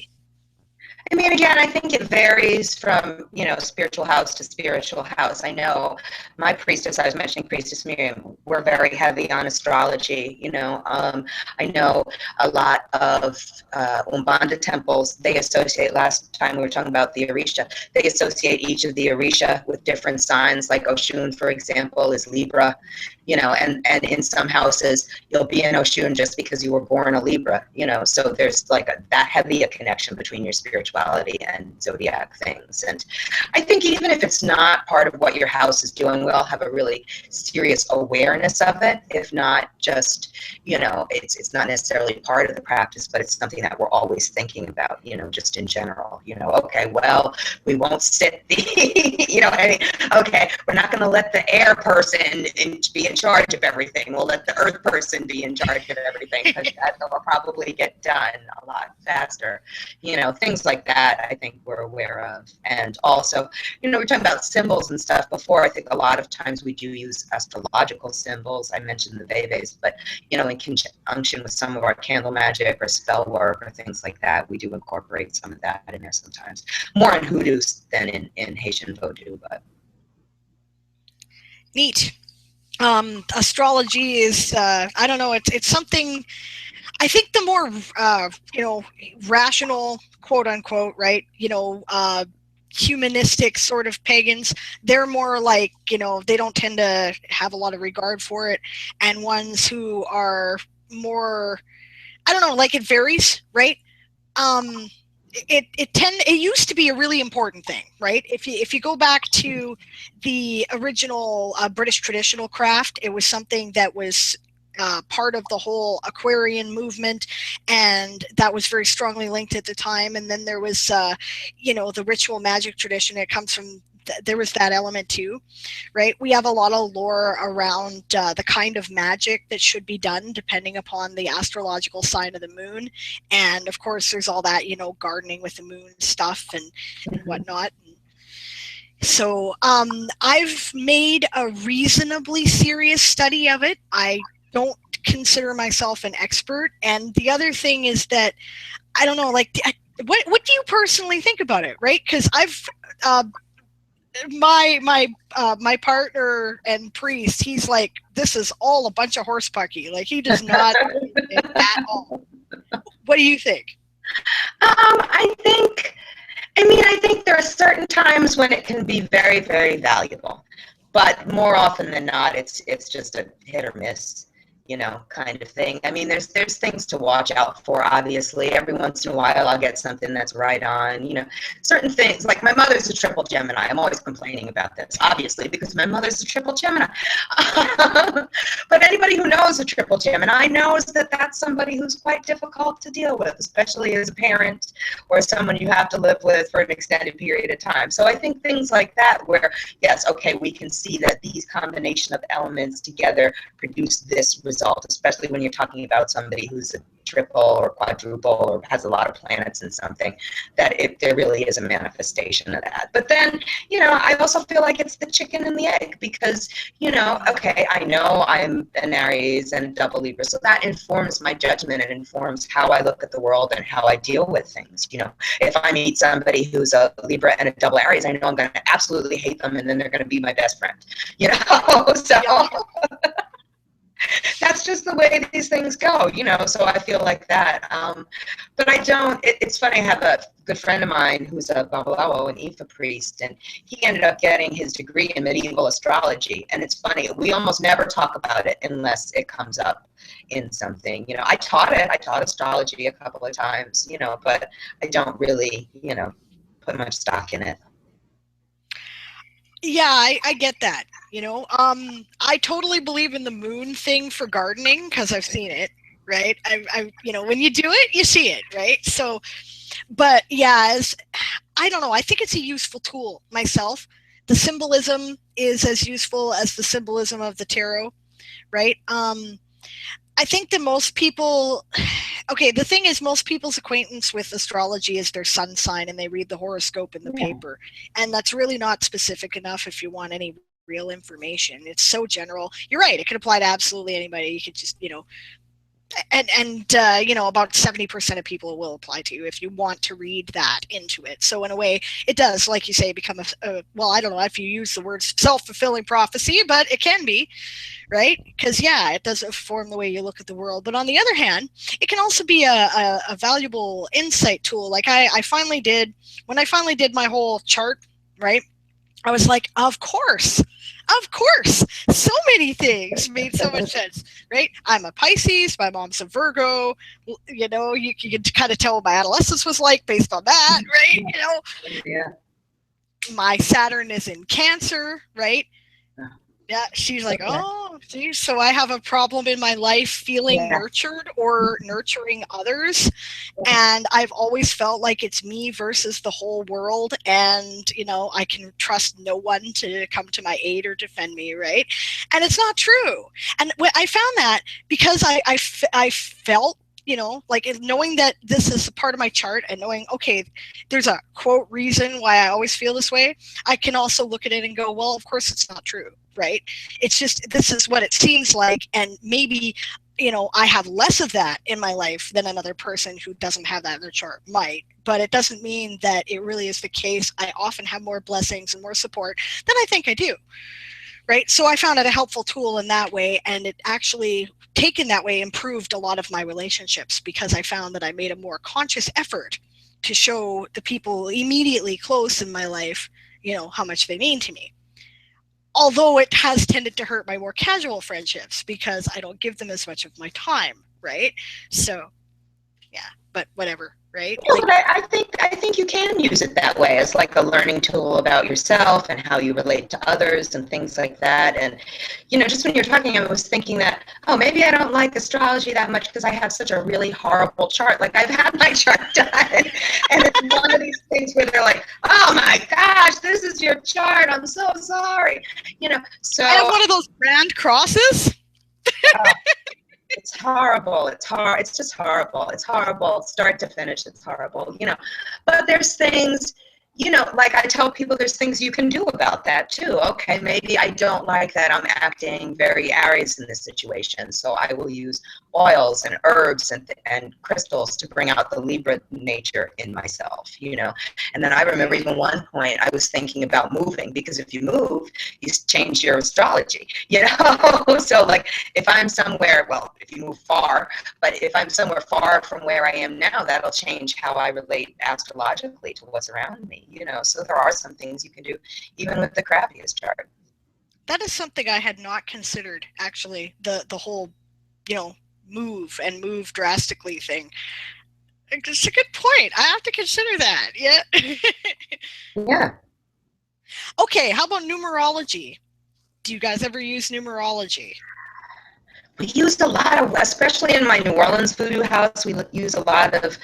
I mean, again, I think it varies from, spiritual house to spiritual house. I know my priestess, I was mentioning Priestess Miriam, we're very heavy on astrology. I know a lot of Umbanda temples, they associate, last time we were talking about the Orisha, they associate each of the Orisha with different signs, like Oshun, for example, is Libra, and in some houses, you'll be an Oshun just because you were born a Libra, so there's like that heavy a connection between your spirituality and zodiac things. And I think even if it's not part of what your house is doing, we all have a really serious awareness of it. If not just, it's not necessarily part of the practice, but it's something that we're always thinking about, just in general, okay, well, we won't sit okay, we're not going to let the air person be in charge of everything. We'll let the earth person be in charge of everything, because that will probably get done a lot faster. Things like that, I think we're aware of. And also, we're talking about symbols and stuff before. I think a lot of times we do use astrological symbols. I mentioned the Veves, but, in conjunction with some of our candle magic or spell work or things like that, we do incorporate some of that in there sometimes. More in hoodoo than in Haitian Vodou, but. Neat. Astrology is, I don't know, it's something, I think the more, rational, quote unquote, right, humanistic sort of pagans, they're more like, they don't tend to have a lot of regard for it. And ones who are more, I don't know, like it varies, right? It used to be a really important thing, right? If you go back to the original British traditional craft, it was something that was part of the whole Aquarian movement, and that was very strongly linked at the time. And then there was, the ritual magic tradition. It comes from there was that element too, right? We have a lot of lore around the kind of magic that should be done depending upon the astrological sign of the moon. And of course, there's all that, gardening with the moon stuff and whatnot. So I've made a reasonably serious study of it. I don't consider myself an expert. And the other thing is that, I don't know, like, what do you personally think about it, right? Because I've my partner and priest, he's like, this is all a bunch of horse pucky. Like, he does not at all. What do you think? I think there are certain times when it can be very, very valuable, but more often than not, it's just a hit or miss. kind of thing. I mean, there's things to watch out for, obviously. Every once in a while I'll get something that's right on, certain things. Like my mother's a triple Gemini. I'm always complaining about this, obviously, because my mother's a triple Gemini. But anybody who knows a triple Gemini knows that that's somebody who's quite difficult to deal with, especially as a parent or someone you have to live with for an extended period of time. So I think things like that where, yes, okay, we can see that these combination of elements together produce this result, especially when you're talking about somebody who's a triple or quadruple or has a lot of planets in something, that there really is a manifestation of that. But then, I also feel like it's the chicken and the egg because, okay, I know I'm an Aries and a double Libra, so that informs my judgment and informs how I look at the world and how I deal with things. If I meet somebody who's a Libra and a double Aries, I know I'm going to absolutely hate them and then they're going to be my best friend, so that's just the way these things go, so I feel like that. But I don't, it's funny, I have a good friend of mine who's a Babalawo, an Ifa priest, and he ended up getting his degree in medieval astrology. And it's funny, we almost never talk about it unless it comes up in something. I taught astrology a couple of times, but I don't really, put much stock in it. Yeah, I get that. I totally believe in the moon thing for gardening because I've seen it, right? I when you do it, you see it, right? So, but yeah, I don't know. I think it's a useful tool myself. The symbolism is as useful as the symbolism of the tarot, right? I think that most people, okay, the thing is most people's acquaintance with astrology is their sun sign and they read the horoscope in the paper. And that's really not specific enough if you want any real information. It's so general. You're right. It could apply to absolutely anybody. You could just, and about 70% of people will apply to you if you want to read that into it. So in a way, it does, like you say, become well, I don't know if you use the word self-fulfilling prophecy, but it can be, right? Because it does inform the way you look at the world. But on the other hand, it can also be a valuable insight tool. Like when I finally did my whole chart, right? I was like, of course, so many things made so much sense, right? I'm a Pisces, my mom's a Virgo, you can kind of tell what my adolescence was like based on that, right? Yeah. My Saturn is in Cancer, right? Yeah, she's like, oh, geez, so I have a problem in my life feeling nurtured or nurturing others. And I've always felt like it's me versus the whole world. And, I can trust no one to come to my aid or defend me, right? And it's not true. And I found that because I felt, like knowing that this is a part of my chart and knowing, okay, there's a quote reason why I always feel this way. I can also look at it and go, well, of course it's not true. Right? It's just, this is what it seems like. And maybe, I have less of that in my life than another person who doesn't have that in their chart might, but it doesn't mean that it really is the case. I often have more blessings and more support than I think I do. Right? So I found it a helpful tool in that way. And it actually, taken that way, improved a lot of my relationships because I found that I made a more conscious effort to show the people immediately close in my life, how much they mean to me. Although it has tended to hurt my more casual friendships because I don't give them as much of my time, right? So, yeah, but whatever, right? Yeah, but I think you can use it that way as like a learning tool about yourself and how you relate to others and things like that. And, just when you're talking, I was thinking that, oh, maybe I don't like astrology that much because I have such a really horrible chart. Like I've had my chart done and it's one of these things where they're like, oh my gosh, this is your chart. I'm so sorry. So I have one of those grand crosses. It's horrible. It's hard. It's just horrible. It's horrible. Start to finish, it's horrible, But there's things, like I tell people, there's things you can do about that too. Okay, maybe I don't like that I'm acting very Aries in this situation, so I will use oils and herbs and crystals to bring out the Libra nature in myself, And then I remember even one point I was thinking about moving because if you move, you change your astrology, So like if I'm somewhere, well, if you move far, but if I'm somewhere far from where I am now, that'll change how I relate astrologically to what's around me, So there are some things you can do even with the crappiest chart. That is something I had not considered, actually, the whole move and move drastically thing. It's a good point. I have to consider that. Yeah. Yeah. Okay, how about numerology? Do you guys ever use numerology? We used a lot of, especially in my New Orleans voodoo house, we use a lot of,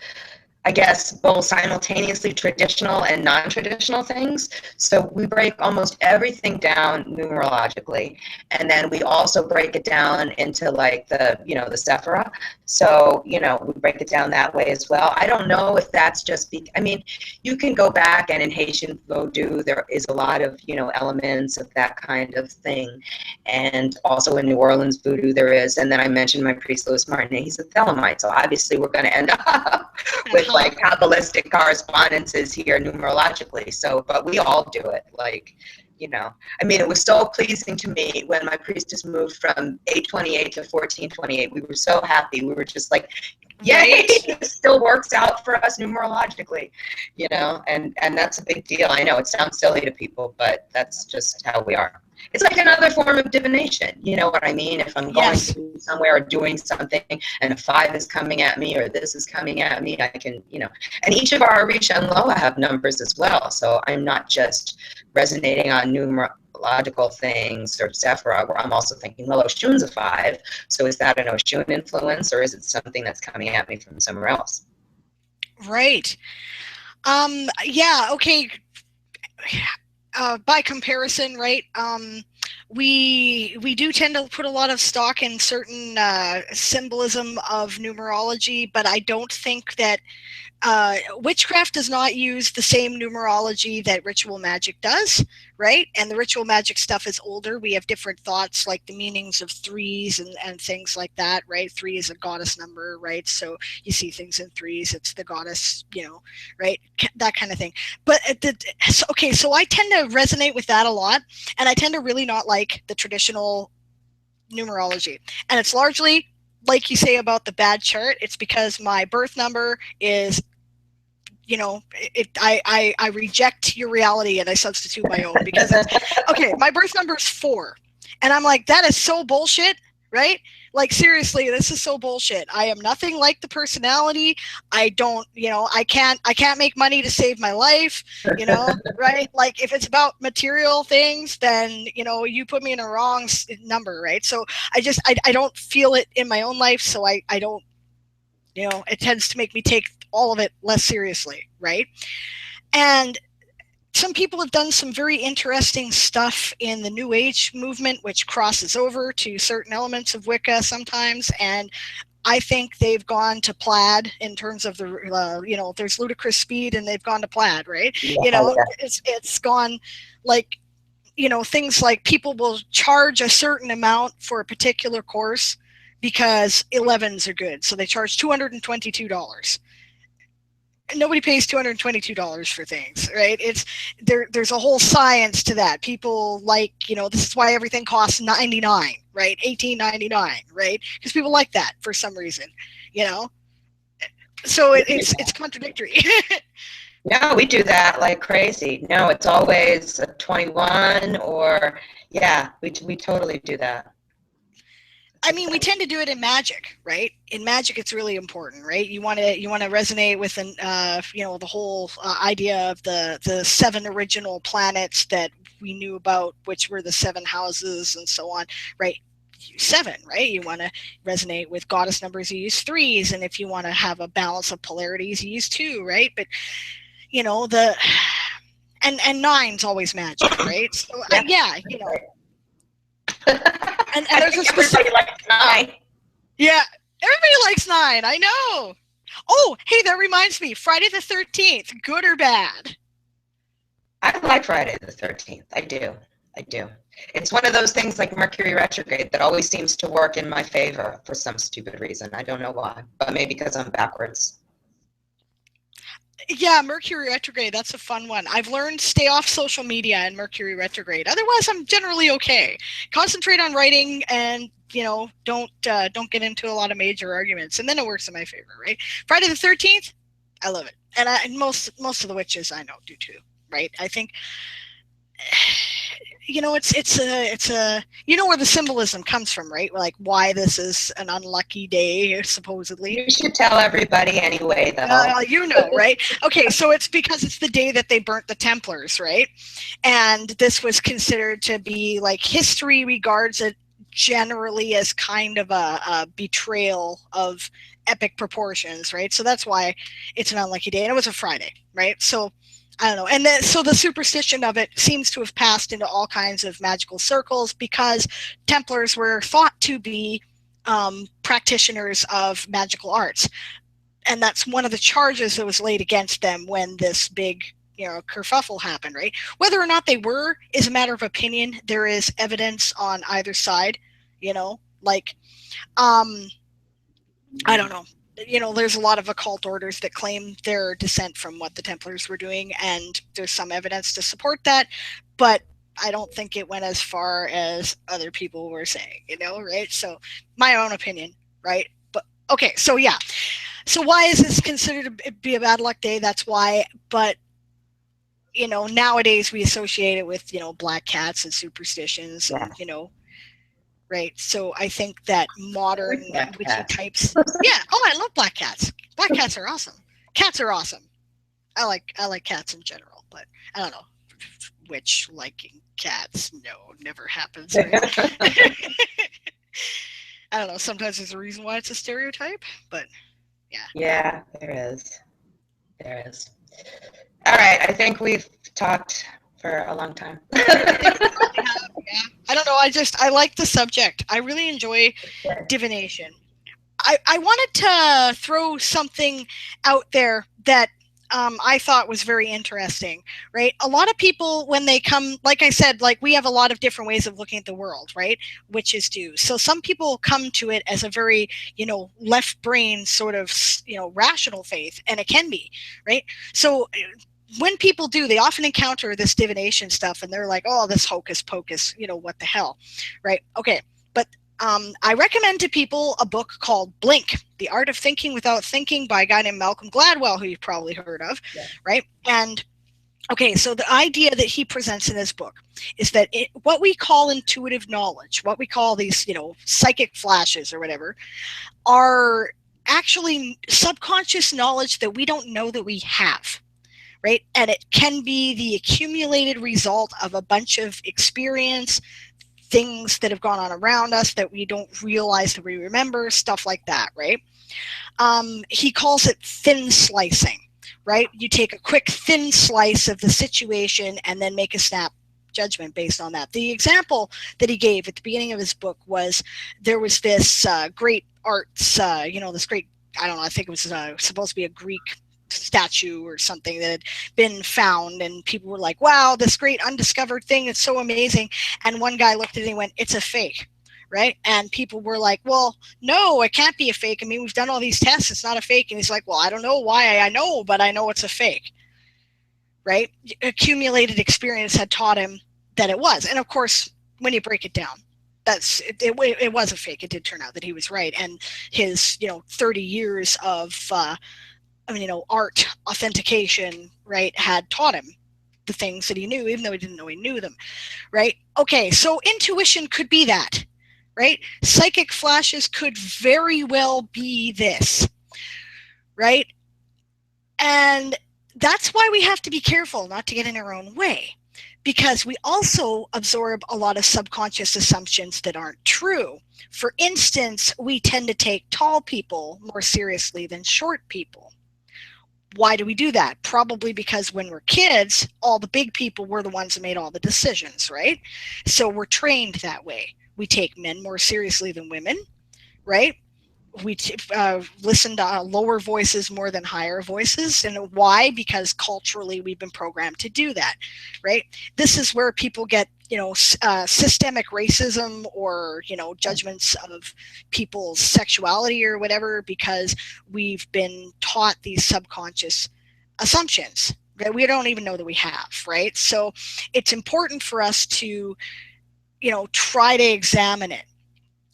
I guess, both simultaneously traditional and non-traditional things. So we break almost everything down numerologically. And then we also break it down into like the, the Sephira. So, we break it down that way as well. I don't know if that's just, I mean, you can go back and in Haitian Vodou, there is a lot of, elements of that kind of thing. And also in New Orleans Voodoo there is. And then I mentioned my priest, Louis Martinet, he's a Thelemite. So obviously we're going to end up with like Kabbalistic correspondences here numerologically. So, but we all do it. Like, I mean, it was so pleasing to me when my priestess moved from 828 to 1428. We were so happy. We were just like, yay, it still works out for us numerologically, and that's a big deal. I know it sounds silly to people, but that's just how we are. It's like another form of divination. You know what I mean? If I'm going to somewhere or doing something and a 5 is coming at me or this is coming at me, I can, and each of our Orisha and Loa have numbers as well. So I'm not just resonating on numerological things or Sephira, where I'm also thinking, well, Oshun's a 5. So is that an Oshun influence or is it something that's coming at me from somewhere else? Right. Yeah, okay. By comparison, right, we do tend to put a lot of stock in certain symbolism of numerology, but I don't think that witchcraft does not use the same numerology that ritual magic does, right? And the ritual magic stuff is older. We have different thoughts, like the meanings of 3s and things like that, right? 3 is a goddess number, right? So you see things in 3s, it's the goddess, right? That kind of thing. But so I tend to resonate with that a lot, and I tend to really not like the traditional numerology. And it's largely, like you say about the bad chart, it's because my birth number is, I reject your reality and I substitute my own, because okay, my birth number is 4. And I'm like, that is so bullshit, right? Like, seriously, this is so bullshit. I am nothing like the personality. I don't, I can't make money to save my life, right? Like, if it's about material things, then, you put me in a wrong number, right? So I don't feel it in my own life. So I don't, it tends to make me take all of it less seriously, right? And some people have done some very interesting stuff in the New Age movement, which crosses over to certain elements of Wicca sometimes. And I think they've gone to plaid in terms of the, there's ludicrous speed and they've gone to plaid, right? Yeah. It's gone like, things like people will charge a certain amount for a particular course because 11s are good. So they charge $222. Nobody pays $222 for things, right? There's a whole science to that. People like, this is why everything costs $99, right? $18.99, right? Because people like that for some reason, So it's contradictory. No, we do that like crazy. No, it's always a 21 or we totally do that. I mean, we tend to do it in magic, right? In magic, it's really important, right? You want to resonate with the whole idea of the 7 original planets that we knew about, which were the 7 houses and so on, right? 7, right? You want to resonate with goddess numbers, you use 3s, and if you want to have a balance of polarities, you use 2, right? But and 9's always magic, right? So And there's a specific, everybody likes 9. Yeah, everybody likes 9. I know. Oh, hey, that reminds me. Friday the 13th, good or bad? I like Friday the 13th. I do. It's one of those things like Mercury retrograde that always seems to work in my favor for some stupid reason. I don't know why, but maybe because I'm backwards. Yeah, Mercury retrograde, that's a fun one. I've learned stay off social media and Mercury retrograde. Otherwise, I'm generally okay. Concentrate on writing and, don't get into a lot of major arguments, and then it works in my favor, right? Friday the 13th, I love it. And most of the witches I know do too, right? I think you know, it's a you know where the symbolism comes from, right? Like why this is an unlucky day, supposedly. You should tell everybody anyway, though. You know, right? Okay, so it's because it's the day that they burnt the Templars, right? And this was considered to be, like, history regards it generally as kind of a betrayal of epic proportions, right? So that's why it's an unlucky day, and it was a Friday, right? So I don't know. And then, so the superstition of it seems to have passed into all kinds of magical circles because Templars were thought to be practitioners of magical arts. And that's one of the charges that was laid against them when this big, you know, kerfuffle happened, right? Whether or not they were is a matter of opinion. There is evidence on either side, you know, like, I don't know. You know, there's a lot of occult orders that claim their descent from what the Templars were doing, and there's some evidence to support that, but I don't think it went as far as other people were saying, you know, right? So my own opinion, right? But okay, so yeah. So why is this considered to be a bad luck day? That's why. But, you know, nowadays we associate it with, you know, black cats and superstitions, and, you know, right? So I think that modern witchy types. Yeah. Oh, I love black cats. Black cats are awesome. Cats are awesome. I like cats in general, but I don't know. Witch liking cats, no, never happens. Right? I don't know. Sometimes there's a reason why it's a stereotype, but yeah. Yeah, there is. There is. All right. I think we've talked for a long time. Yeah. I don't know. I like the subject. I really enjoy divination. I wanted to throw something out there that I thought was very interesting, right? A lot of people, when they come, like I said, like we have a lot of different ways of looking at the world, right? Witches do. So some people come to it as a very, you know, left brain sort of, you know, rational faith, and it can be, right? So when people do, they often encounter this divination stuff and they're like, oh, this hocus pocus, you know, what the hell, right? Okay, but I recommend to people a book called Blink, The Art of Thinking Without Thinking by a guy named Malcolm Gladwell, who you've probably heard of, right? And okay, so the idea that he presents in this book is that what we call intuitive knowledge, what we call these, you know, psychic flashes or whatever, are actually subconscious knowledge that we don't know that we have. Right? And it can be the accumulated result of a bunch of experience, things that have gone on around us that we don't realize that we remember, stuff like that, right? He calls it thin slicing, right? You take a quick thin slice of the situation and then make a snap judgment based on that. The example that he gave at the beginning of his book was there was this great arts, you know, this great, I don't know, I think it was supposed to be a Greek statue or something that had been found, and people were like, wow, this great undiscovered thing, it's so amazing. And one guy looked at it and went, it's a fake, right? And people were like, well, no, it can't be a fake. I mean, we've done all these tests, it's not a fake. And he's like, well, I don't know why I know, but I know it's a fake, right? Accumulated experience had taught him that it was. And of course, when you break it down, it was a fake. It did turn out that he was right. And his, you know, 30 years of you know, art authentication, right, had taught him the things that he knew, even though he didn't know he knew them, right? Okay, so intuition could be that, right? Psychic flashes could very well be this, right? And that's why we have to be careful not to get in our own way, because we also absorb a lot of subconscious assumptions that aren't true. For instance, we tend to take tall people more seriously than short people. Why do we do that? Probably because when we're kids, all the big people were the ones that made all the decisions, right? So we're trained that way. We take men more seriously than women, right? We listen to lower voices more than higher voices. And why? Because culturally we've been programmed to do that, right? This is where people get, you know, systemic racism or, you know, judgments of people's sexuality or whatever, because we've been taught these subconscious assumptions that we don't even know that we have, right? So it's important for us to, you know, try to examine it.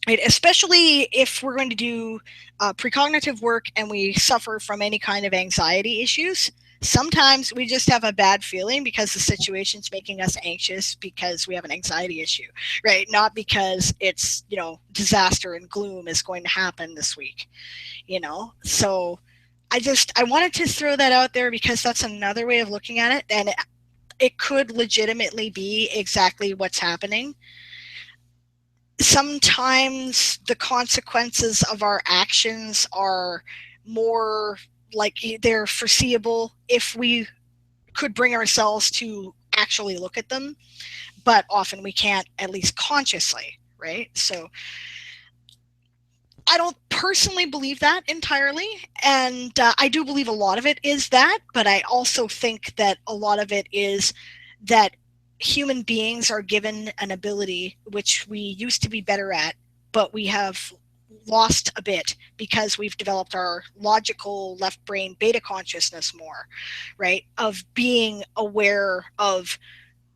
Right? Especially if we're going to do precognitive work and we suffer from any kind of anxiety issues, Sometimes we just have a bad feeling because the situation's making us anxious because we have an anxiety issue, right? Not because it's, disaster and gloom is going to happen this week, So I wanted to throw that out there because that's another way of looking at it. And it could legitimately be exactly what's happening. Sometimes the consequences of our actions are more like they're foreseeable if we could bring ourselves to actually look at them, but often we can't, at least consciously, right? So I don't personally believe that entirely, and I do believe a lot of it is that, but I also think that a lot of it is that human beings are given an ability which we used to be better at, but we have lost a bit because we've developed our logical left brain beta consciousness more, right? Of being aware of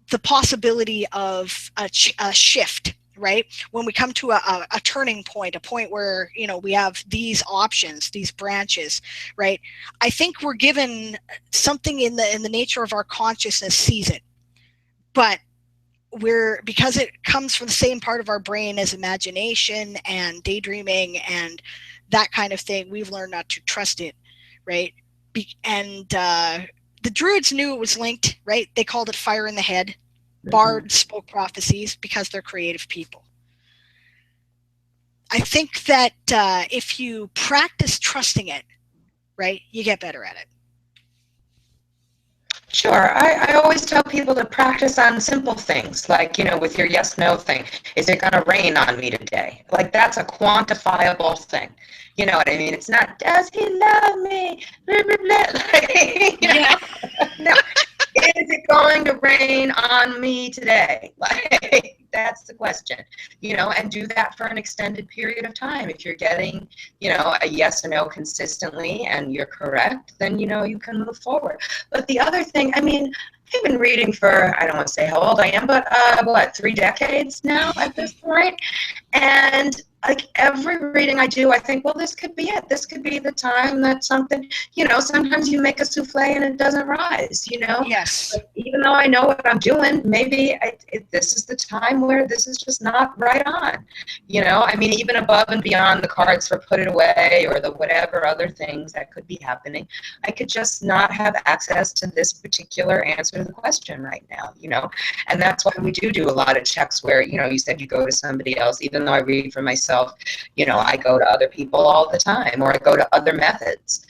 the possibility of a shift, right? When we come to a turning point, a point where, we have these options, these branches, right? I think we're given something in the nature of our consciousness sees it, but because it comes from the same part of our brain as imagination and daydreaming and that kind of thing, we've learned not to trust it, right? And the Druids knew it was linked, right? They called it fire in the head. Bards spoke prophecies because they're creative people. I think that if you practice trusting it, right, you get better at it. Sure. I always tell people to practice on simple things, like, with your yes-no thing. Is it going to rain on me today? Like, that's a quantifiable thing. You know what I mean? It's not, does he love me? Blah, blah, blah. Like, Yeah. No. Is it going to rain on me today? Like, that's the question, and do that for an extended period of time. If you're getting, a yes or no consistently and you're correct, then, you can move forward. But the other thing, I've been reading for, I don't want to say how old I am, but 3 decades now at this point. And like every reading I do, I think, well, this could be it. This could be the time that something, sometimes you make a souffle and it doesn't rise, Yes. But even though I know what I'm doing, maybe this is the time where this is just not right on, even above and beyond the cards for put it away or the whatever other things that could be happening, I could just not have access to this particular answer to the question right now, and that's why we do a lot of checks where, you said you go to somebody else, even though I read for myself, I go to other people all the time, or I go to other methods,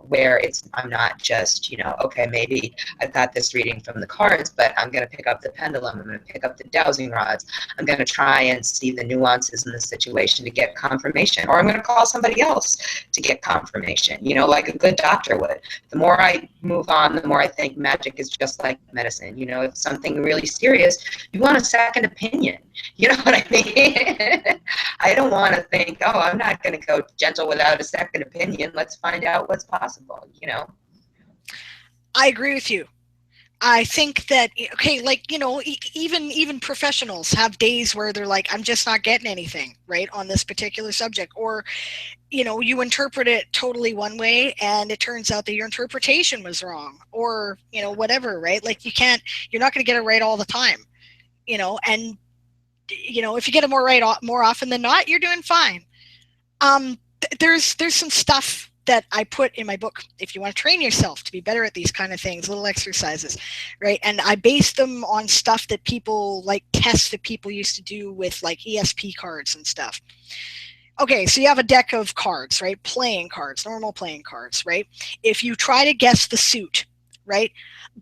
where I'm not just, okay, maybe I've got this reading from the cards, but I'm going to pick up the pendulum, I'm going to pick up the dowsing rods, I'm going to try and see the nuances in the situation to get confirmation, or I'm going to call somebody else to get confirmation, like a good doctor would. The more I move on, the more I think magic is just like medicine. If something really serious, you want a second opinion. You know what I mean? I don't want to think, oh, I'm not going to go gentle without a second opinion. Let's find out what's possible, I agree with you. I think that, okay, like, even professionals have days where they're like, I'm just not getting anything, right, on this particular subject. Or, you interpret it totally one way and it turns out that your interpretation was wrong, or, whatever, right? Like you're not going to get it right all the time, and, if you get it more often than not, you're doing fine. There's some stuff that I put in my book, if you want to train yourself to be better at these kind of things, little exercises, right? And I base them on stuff that people, like tests that people used to do with like ESP cards and stuff. Okay, so you have a deck of cards, right? Playing cards, normal playing cards, right? If you try to guess the suit, right,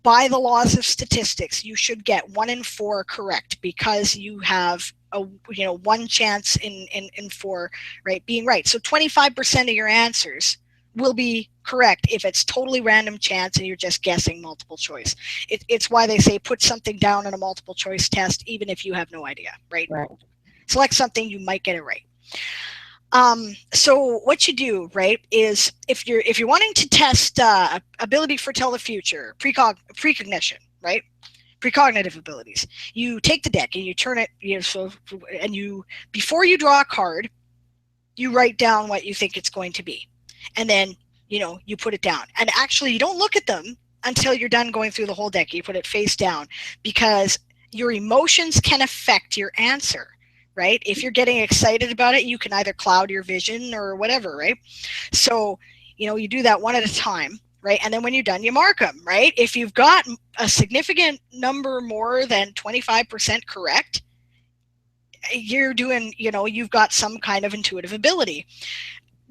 by the laws of statistics, you should get 1 in 4 correct, because you have a one chance in 4, right, being right. So 25% of your answers will be correct if it's totally random chance and you're just guessing multiple choice. It's why they say put something down in a multiple choice test even if you have no idea, right? Select something, you might get it right. So what you do, right, is if you're wanting to test ability to foretell the future, precognition, right, precognitive abilities, you take the deck and you turn it, and you, before you draw a card, you write down what you think it's going to be, and then you put it down. And actually, you don't look at them until you're done going through the whole deck. You put it face down, because your emotions can affect your answer, right? If you're getting excited about it, you can either cloud your vision or whatever, right? So, you do that one at a time, right? And then when you're done, you mark them, right? If you've got a significant number more than 25% correct, you're doing, you've got some kind of intuitive ability.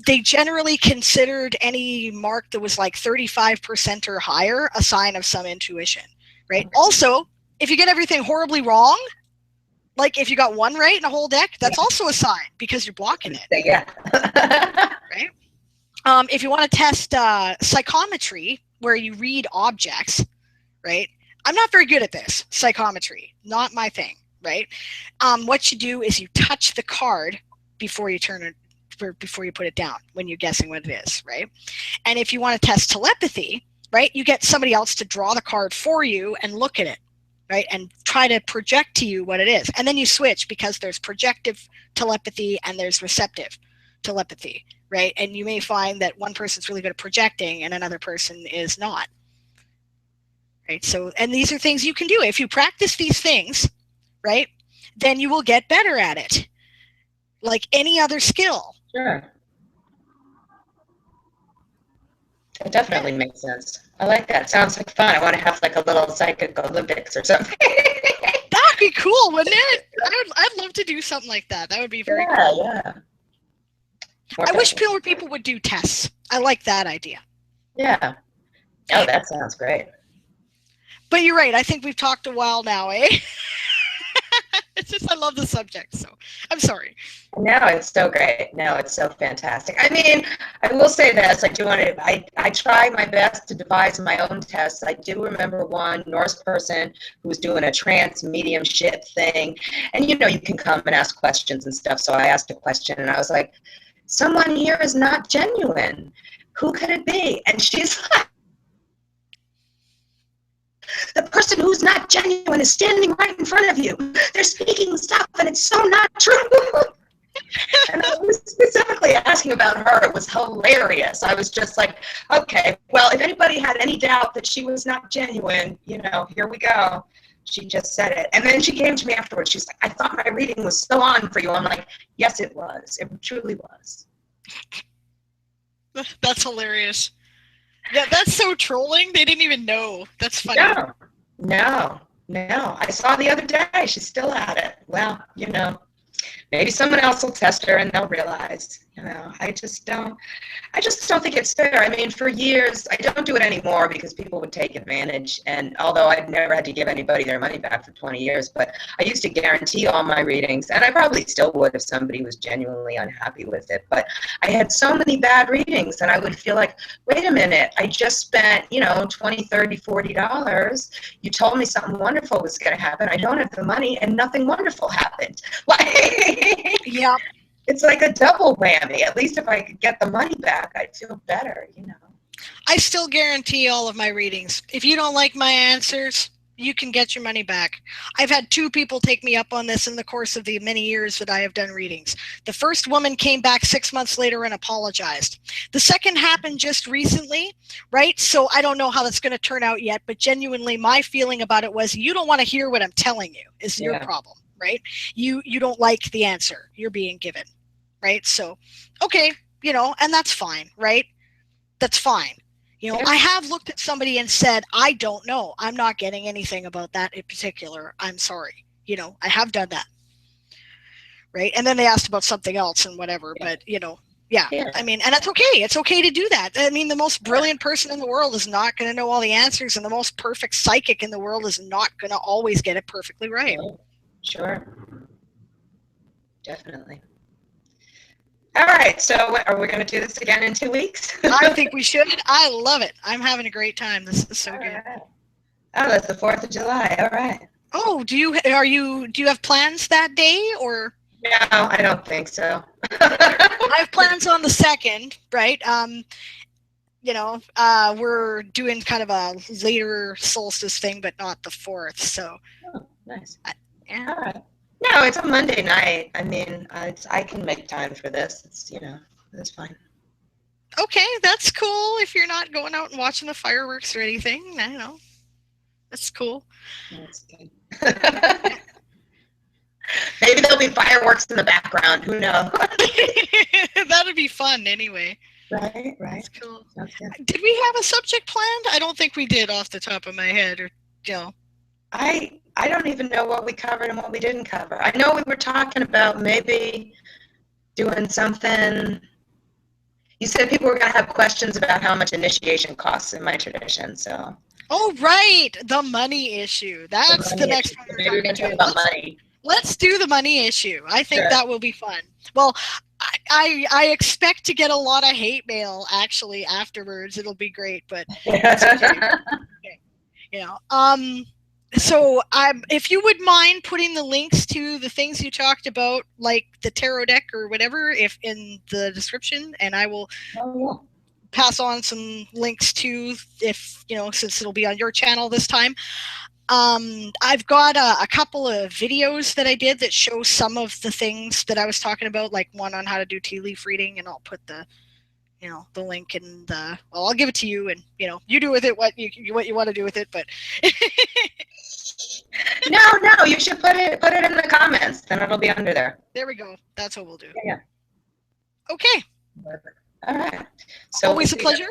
They generally considered any mark that was like 35% or higher a sign of some intuition, right? Also, if you get everything horribly wrong, like if you got one right in a whole deck, that's also a sign, because you're blocking it. Yeah. Right? If you want to test psychometry, where you read objects, right? I'm not very good at this. Psychometry, not my thing, right? What you do is you touch the card before you turn it, before you put it down, when you're guessing what it is, right? And if you want to test telepathy, right, you get somebody else to draw the card for you and look at it, right, and try to project to you what it is. And then you switch, because there's projective telepathy and there's receptive telepathy, right? And you may find that one person's really good at projecting and another person is not, right? So, and these are things you can do. If you practice these things, right, then you will get better at it, like any other skill. Sure. That definitely makes sense. I like that. Sounds like fun. I want to have like a little psychic Olympics or something. That'd be cool, wouldn't it? I'd love to do something like that. That would be very cool. Yeah. I wish more people would do tests. I like that idea. Yeah. Oh, that sounds great. But you're right. I think we've talked a while now, eh? It's just I love the subject, so I'm sorry. No, it's so great. No, it's so fantastic. I mean, I will say this. I try my best to devise my own tests. I do remember one Norse person who was doing a trance mediumship thing. And, you can come and ask questions and stuff. So I asked a question and I was like, someone here is not genuine. Who could it be? And she's like, the person who's not genuine is standing right in front of you. They're speaking stuff, and it's so not true. And I was specifically asking about her. It was hilarious. I was just like, okay, well, if anybody had any doubt that she was not genuine, here we go. She just said it. And then she came to me afterwards. She's like, I thought my reading was so on for you. I'm like, yes, it was. It truly was. That's hilarious. Yeah, that's so trolling. They didn't even know. That's funny. No. I saw the other day. She's still at it. Well, maybe someone else will test her and they'll realize. I just don't think it's fair. I mean, for years, I don't do it anymore because people would take advantage. And although I've never had to give anybody their money back for 20 years, but I used to guarantee all my readings, and I probably still would if somebody was genuinely unhappy with it. But I had so many bad readings, and I would feel like, wait a minute, I just spent, $20, $30, $40. You told me something wonderful was going to happen. I don't have the money, and nothing wonderful happened. Yeah. It's like a double whammy. At least if I could get the money back, I'd feel better, I still guarantee all of my readings. If you don't like my answers, you can get your money back. I've had 2 people take me up on this in the course of the many years that I have done readings. The first woman came back 6 months later and apologized. The second happened just recently, right? So I don't know how that's going to turn out yet, but genuinely my feeling about it was, you don't want to hear what I'm telling you is your problem, right? You don't like the answer you're being given. Right. So, okay, and that's fine. Right. That's fine. I have looked at somebody and said, I don't know. I'm not getting anything about that in particular. I'm sorry. I have done that. Right. And then they asked about something else and whatever. But, I mean, and that's okay. It's okay to do that. I mean, the most brilliant person in the world is not going to know all the answers. And the most perfect psychic in the world is not going to always get it perfectly right. Sure. Definitely. All right, so are we going to do this again in 2 weeks? I think we should. I love it. I'm having a great time. This is so good. Right. Oh, that's the 4th of July. All right. Oh, do you have plans that day or? No, I don't think so. I have plans on the 2nd, right? We're doing kind of a later solstice thing, but not the 4th. So. Oh, nice. Yeah. All right. No, it's a Monday night. I mean, I can make time for this. It's, it's fine. Okay, that's cool. If you're not going out and watching the fireworks or anything, I don't know. That's cool. That's good. Maybe there'll be fireworks in the background. Who knows? That'd be fun anyway. Right. That's cool. Okay. Did we have a subject planned? I don't think we did off the top of my head, or you know. I don't even know what we covered and what we didn't cover. I know we were talking about maybe doing something. You said people were going to have questions about how much initiation costs in my tradition, so. Oh, right, the money issue. That's the next one Maybe we're going to talk about money. Let's do the money issue. I think Sure. that will be fun. Well, I expect to get a lot of hate mail actually afterwards. It'll be great, but that's okay. You know, so if you would mind putting the links to the things you talked about, like the tarot deck or whatever, if in the description, and I will pass on some links to, if you know, since it'll be on your channel this time. I've got a couple of videos that I did that show some of the things that I was talking about, like one on how to do tea leaf reading, and I'll put the, you know, the link in the, well, I'll give it to you, and you know, you do with it what you want to do with it, but No, you should put it in the comments, then it'll be under there. There we go. That's what we'll do. Yeah. Okay. All right. So always a pleasure.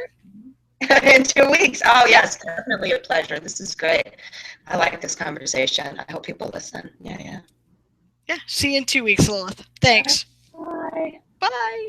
In 2 weeks. Oh yes, definitely a pleasure. This is great. I like this conversation. I hope people listen. Yeah. Yeah. See you in 2 weeks, Lilith. Thanks. Bye. Bye.